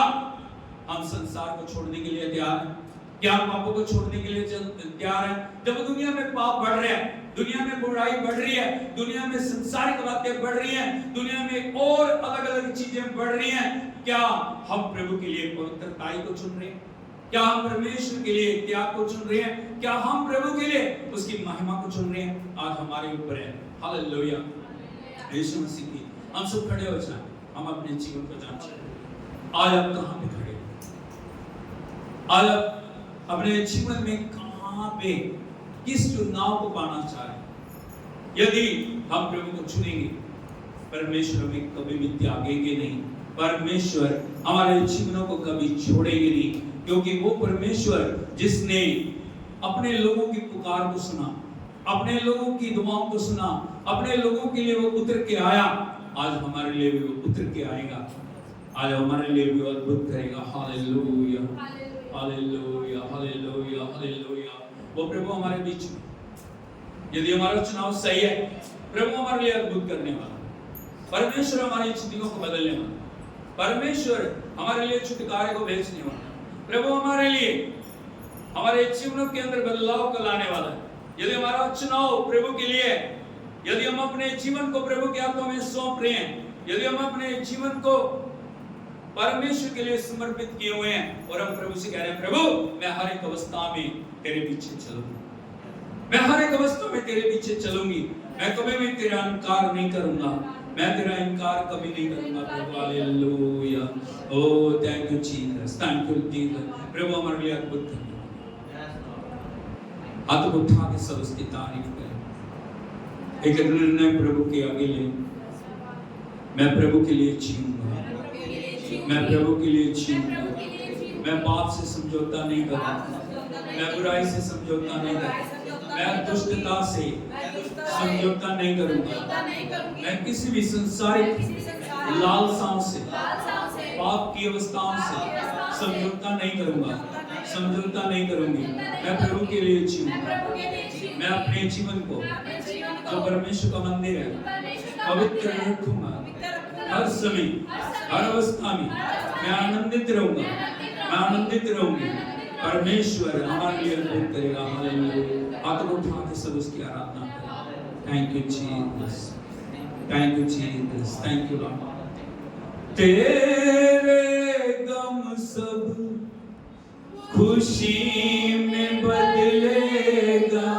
हम संसार को छोड़ने के लिए तैयार हैं? क्या हम पापों को छोड़ने के लिए तैयार हैं? जब दुनिया में पाप बढ़ रहे हैं, दुनिया में बुराई बढ़ रही है, दुनिया में संसारिक बातें बढ़ रही हैं, दुनिया में और अलग अलग चीजें बढ़ रही हैं, क्या हम प्रभु के लिए पवित्रताई को चुन रहे हैं? क्या हम परमेश्वर के लिए त्याग को चुन रहे हैं? क्या हम प्रभु के लिए उसकी महिमा को चुन रहे हैं? आज हमारे ऊपर है। हालेलुया, यीशु मसीह की। हम सब खड़े हो जाएं, हम अपने जीवन को जांचें। आज आप कहां पे खड़े? आज आप अपने जीवन में कहां पे, किस चुनाव को पाना चाह रहे हैं? यदि हम प्रभु को चुनेंगे, परमेश्वर हमें कभी भी त्यागेंगे नहीं। परमेश्वर हमारे जीवनों को कभी छोड़ेंगे नहीं, क्योंकि वो परमेश्वर जिसने अपने लोगों की पुकार को सुना, अपने लोगों की दुआओं को सुना, अपने लोगों के लिए वो उतर के आया, आज हमारे लिए भी वो उतर के आएगा। आज हमारे लिए भी अद्भुत करेगा। Hallelujah, hallelujah, hallelujah, hallelujah. वो प्रभु हमारे बीच में, यदि हमारा चुनाव सही है, प्रभु हमारे लिए अद्भुत करने वाला, परमेश्वर हमारी जिंदगियों को बदलने वाला, परमेश्वर हमारे लिए छुटकारे को भेजने वाला, प्रभु हमारे लिए हमारे जीवनों के अंदर बदलाव को लाने वाला है। यदि हमारा चुनाव प्रभु के लिए, यदि हम अपने जीवन को प्रभु के हाथों में सौंप रहे हैं, यदि हम अपने जीवन को परमेश्वर के लिए समर्पित किए हुए हैं और हम प्रभु से कह रहे हैं, प्रभु मैं हर एक अवस्था में तेरे पीछे चलूंगा, मैं हर एक अवस्था में तेरे पीछे चलूंगी, मैं कभी भी तेरा इनकार नहीं करूंगा, मैं तेरा इनकार कभी नहीं करूंगा प्रभु। Hallelujah, oh thank you Jesus, thank you Jesus. प्रभु हमारे लिए अद्भुत करने, हाथ को उठा के सब उसकी तारीफ करें। एक निर्णय प्रभु के आगे ले, मैं प्रभु के लिए जीऊंगा, मैं प्रभु के लिए जीऊंगा, मैं पाप से समझौता नहीं करूंगा, मैं बुराई से समझौता नहीं करूंगा, मैं दुष्टता से समझौता नहीं करूंगा, मैं किसी भी संसारिक लालसाओं से, पाप की अवस्थाओं से समझौता नहीं करूंगा, समझौता नहीं करूंगी। मैं प्रभु के लिए जीऊंगा, मैं अपने जीवन को जो परमेश्वर का मंदिर है पवित्र रखूंगा, हर समय हर अवस्था में मैं आनंदित रहूंगा, मैं आनंदित रहूंगी। परमेश्वर हमारे लिए अद्भुत करेगा। हालेलुया, हाथ को उठा के सब उसकी आराधना करें। Thank you Jesus, thank you Jesus, thank you Lord. तेरे गम सब खुशी में बदलेगा,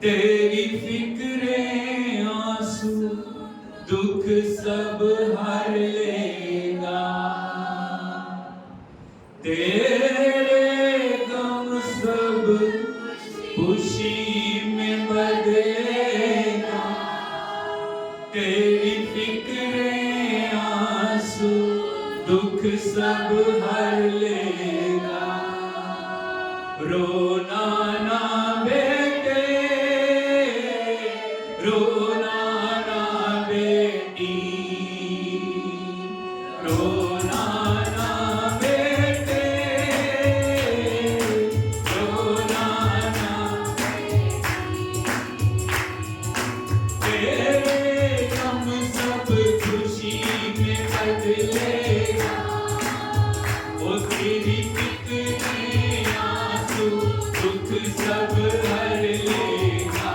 तेरी फिक्रें आंसू दुख सब हर लेगा, तेरे गम सब खुशी में बदलेगा, तेरी फिक्रें आंसू दुख सब हर लेगा। रोना ना बेटे, रोना ना बेटी, रोना ना बेटे, रोना ना तेरे गम सब खुशी में बदलेगा, ओ तेरी फिक्रें आंसू दुख सब हर लेगा,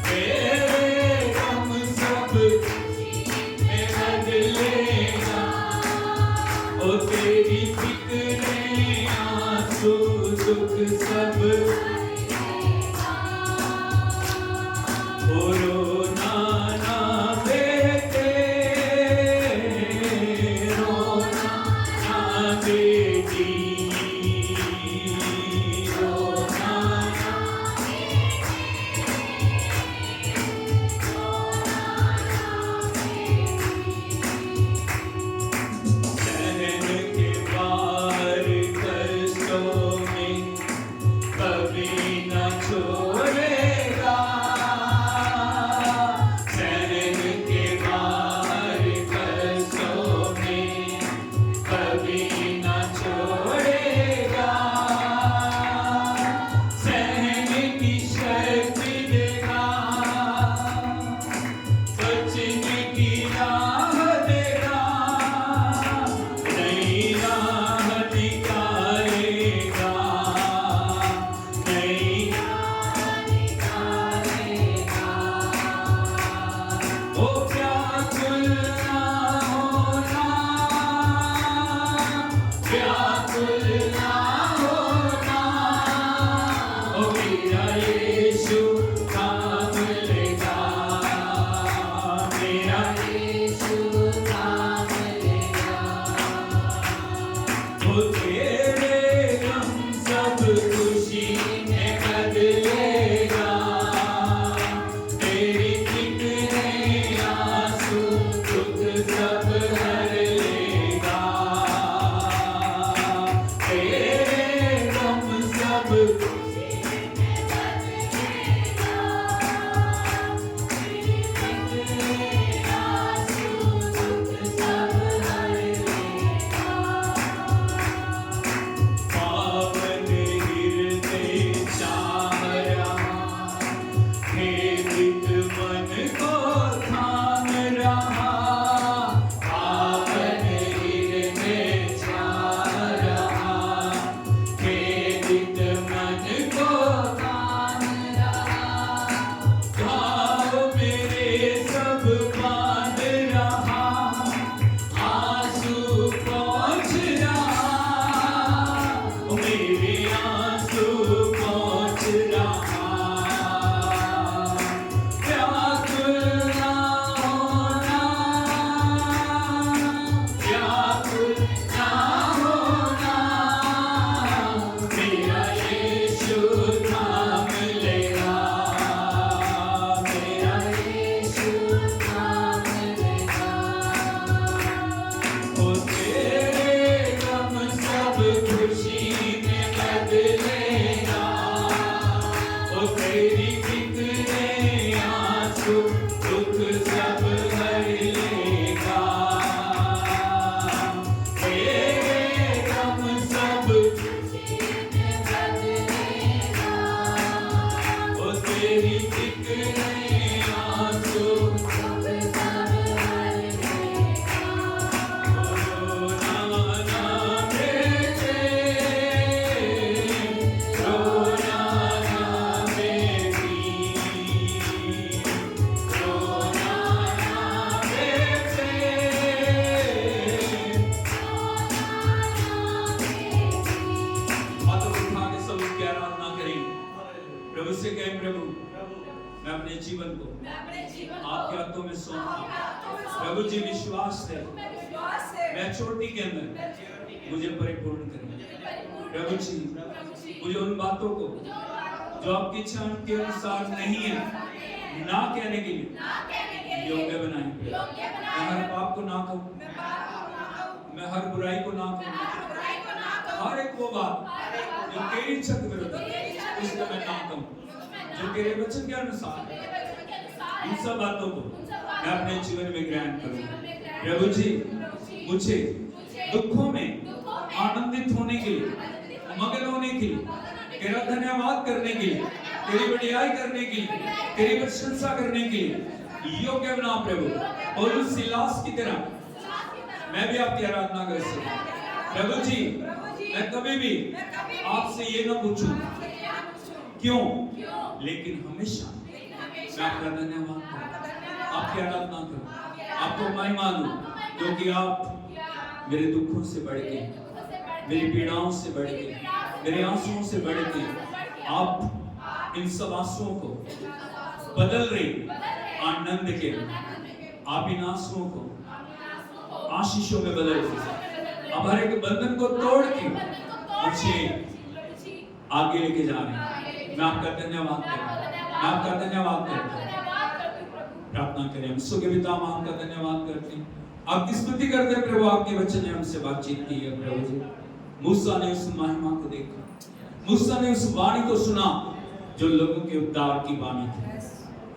तेरे गम सब में बदलेगा, ओ तेरी फिक्रें आंसू दुख सब, ओ रोना ना बेटे, रोना अपने जीवन को मैं अपने जीवन को आपके हाथों में सौंपता आपके हाथों में हूं। सौंपता प्रभु जी हूं। विश्वास से मैं विश्वास से मैं चोटी के अंदर मैं चोटी के मुझे परिपूर्ण करें। मुझे परिपूर्ण प्रभु जी प्रभु जी मुझे उन बातों को मुझे उन बातों जो आपकी इच्छा के अनुसार नहीं है ना कहने के लिए ना कहने के लिए योग्य बनाएं। योग्य मैं हर बनाए। पाप को ना कहूं, मैं पाप को ना कहूं, मैं हर बुराई को ना मैं कहूं, हर बुराई को ना कहूं, हर एक वो बात हर एक वो जो बात तेरी इच्छा के विरुद्ध जो तेरी इच्छा के उसको मैं विरुद्ध ना है, कहूं, उसको मैं ना जो तेरे वचन के अनुसार है, तेरे वचन के अनुसार उन है, सब बातों को उन सब बातों मैं अपने को जीवन में ग्रहण अपने करूं। जीवन में ग्रहण प्रभु जी प्रभु जी मुझे मुझे दुखों में दुखों में आनंदित होने के लिए, आनंदित होने मगन होने के लिए, मगन होने के तेरा लिए, धन्यवाद करने के लिए, तेरी बड़ाई करने के लिए, तेरी प्रशंसा करने के लिए योग्य बना प्रभु। और उस सिलास की तरह विश्वास की तरह मैं भी आपकी आराधना कर सकूं। प्रभु जी प्रभु जी मैं कभी भी मैं कभी भी आपसे ये न पूछूं आपसे ये ना पूछूं क्यों, क्यों, लेकिन हमेशा लेकिन मैं हमेशा आपका धन्यवाद आपका करूं, धन्यवाद आपकी आराधना करूं, आपकी आपको आराधना महिमा दूं, क्योंकि आप क्या मेरे दुखों से बढ़ मेरे के, दुखों से बढ़ के, मेरी पीड़ाओं से बढ़ मेरी के, पीड़ाओं से मेरे बढ़ के, आंसुओं से बढ़ के आप इन सब आंसुओं को बदल रही आनंद के, आप इन आंसुओं को आशीषों में बदल रही। अब हर एक बंधन को तोड़ के मुझे आगे लेके जा रहे हैं। मैं आपका धन्यवाद करता हूं, मैं आपका धन्यवाद करता हूं। प्रार्थना करें हम। सुखे पिता हम आपका धन्यवाद करते हैं, आपकी स्तुति करते हैं प्रभु। आपके वचन ने हमसे बातचीत की है प्रभु जी। मूसा ने उस महिमा को देखा, मूसा ने उस वाणी को सुना जो लोगों के उद्धार की वाणी थी,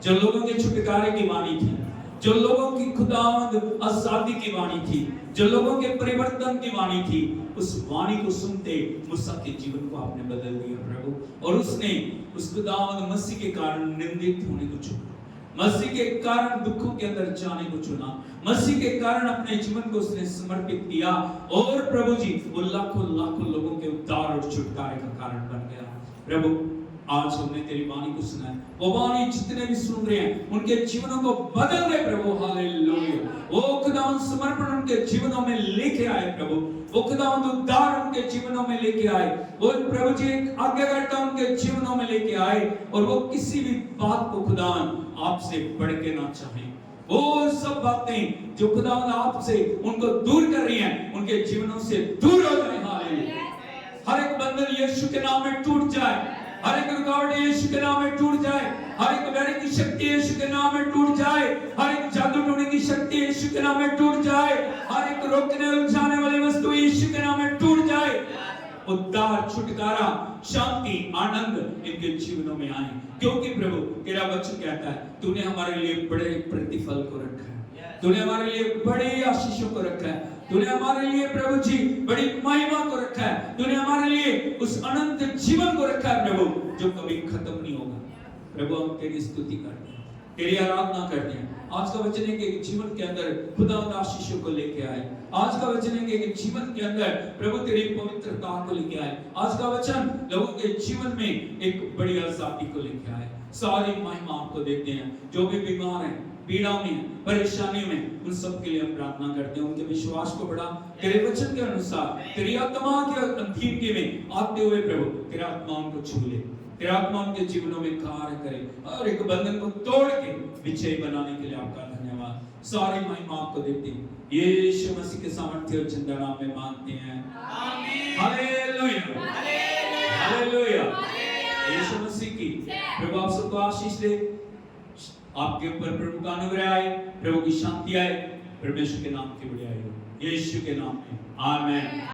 जो लोगों के छुटकारे की वाणी थी, जो लोगों की खुदावंद आजादी की वाणी थी, जो लोगों के परिवर्तन की वाणी थी। उस वाणी को सुनते मूसा के जीवन को आपने बदल दिया प्रभु। और उसने उस खुदावंद मसीह के कारण निंदित होने को चुना, मसीह के कारण दुखों के अंदर जाने को चुना, मसीह के कारण अपने जीवन को उसने समर्पित किया। और प्रभु जी वो लाखों लाखों लोगों के उद्धार और छुटकारे का कारण बन गया। प्रभु आज हमने तेरी वाणी को सुना है, वो वाणी जितने भी सुन रहे हैं उनके जीवनों को बदल दे प्रभु। हालेलुया। वो खुदावंद समर्पण उनके जीवनों में लेके आए प्रभु, वो खुदावंद उद्धार उनके जीवनों में लेके आए, वो प्रभु जी एक आज्ञाकारिता उनके जीवनों में लेके आए। और वो किसी भी बात को खुदावंद आपसे बढ़ के ना चाहें, वो सब बातें जो खुदावंद आपसे उनको दूर कर रही हैं उनके जीवनों से दूर हो जाए। हालेलुया। हर एक बंधन यीशु के नाम में टूट जाए, हर एक रुकावट यीशु के नाम में टूट जाए, हर एक बैरी की शक्ति यीशु के नाम में टूट जाए, हर एक जादू टोने की शक्ति यीशु के नाम में टूट जाए, हर एक रोकने उलझाने वाली वस्तु यीशु के नाम में टूट जाए। उद्धार, छुटकारा, शांति, आनंद इनके जीवनों में आए, क्योंकि प्रभु तेरा वचन कहता है तूने हमारे लिए बड़े प्रतिफल को रखा है, तूने हमारे लिए बड़े आशीषों को रखा है, तूने हमारे लिए प्रभु जी बड़ी महिमा को रखा है, तूने हमारे लिए उस अनंत जीवन को रखा है प्रभु जो कभी खत्म नहीं होगा। प्रभु हम तेरी स्तुति करते हैं, तेरी आराधना करते हैं। आज का वचन है कि जीवन के अंदर खुदावंद आशीषों को लेके आए, आज का वचन है कि जीवन के अंदर प्रभु तेरी पवित्रता को लेके आए, आज का वचन लोगों के जीवन में एक बड़ी आजादी को लेके आए। सारी महिमा आपको देते हैं। जो भी बीमार हैं, पीड़ा में, परेशानियों में, उन सब के लिए हम प्रार्थना करते हैं। उनके विश्वास को बढ़ा तेरे वचन के अनुसार, तेरी आत्मा के अधीन में आते हुए प्रभु तेरा आत्मा उनको छू ले, तेरा आत्मा उनके जीवनों में कार्य करे और एक बंधन को तोड़ के विजय बनाने के लिए आपका धन्यवाद। सारी महिमा आपको देते हैं, यीशु मसीह के सामर्थ्य और जिंदा नाम में मांगते हैं, आमीन। Hallelujah, hallelujah. यीशु मसीह की प्रभु आप सबको आशीष दे, आपके ऊपर प्रभु का अनुग्रह आए, प्रभु की शांति आए, परमेश्वर के नाम की बड़ाई हो, यीशु के नाम में आमीन।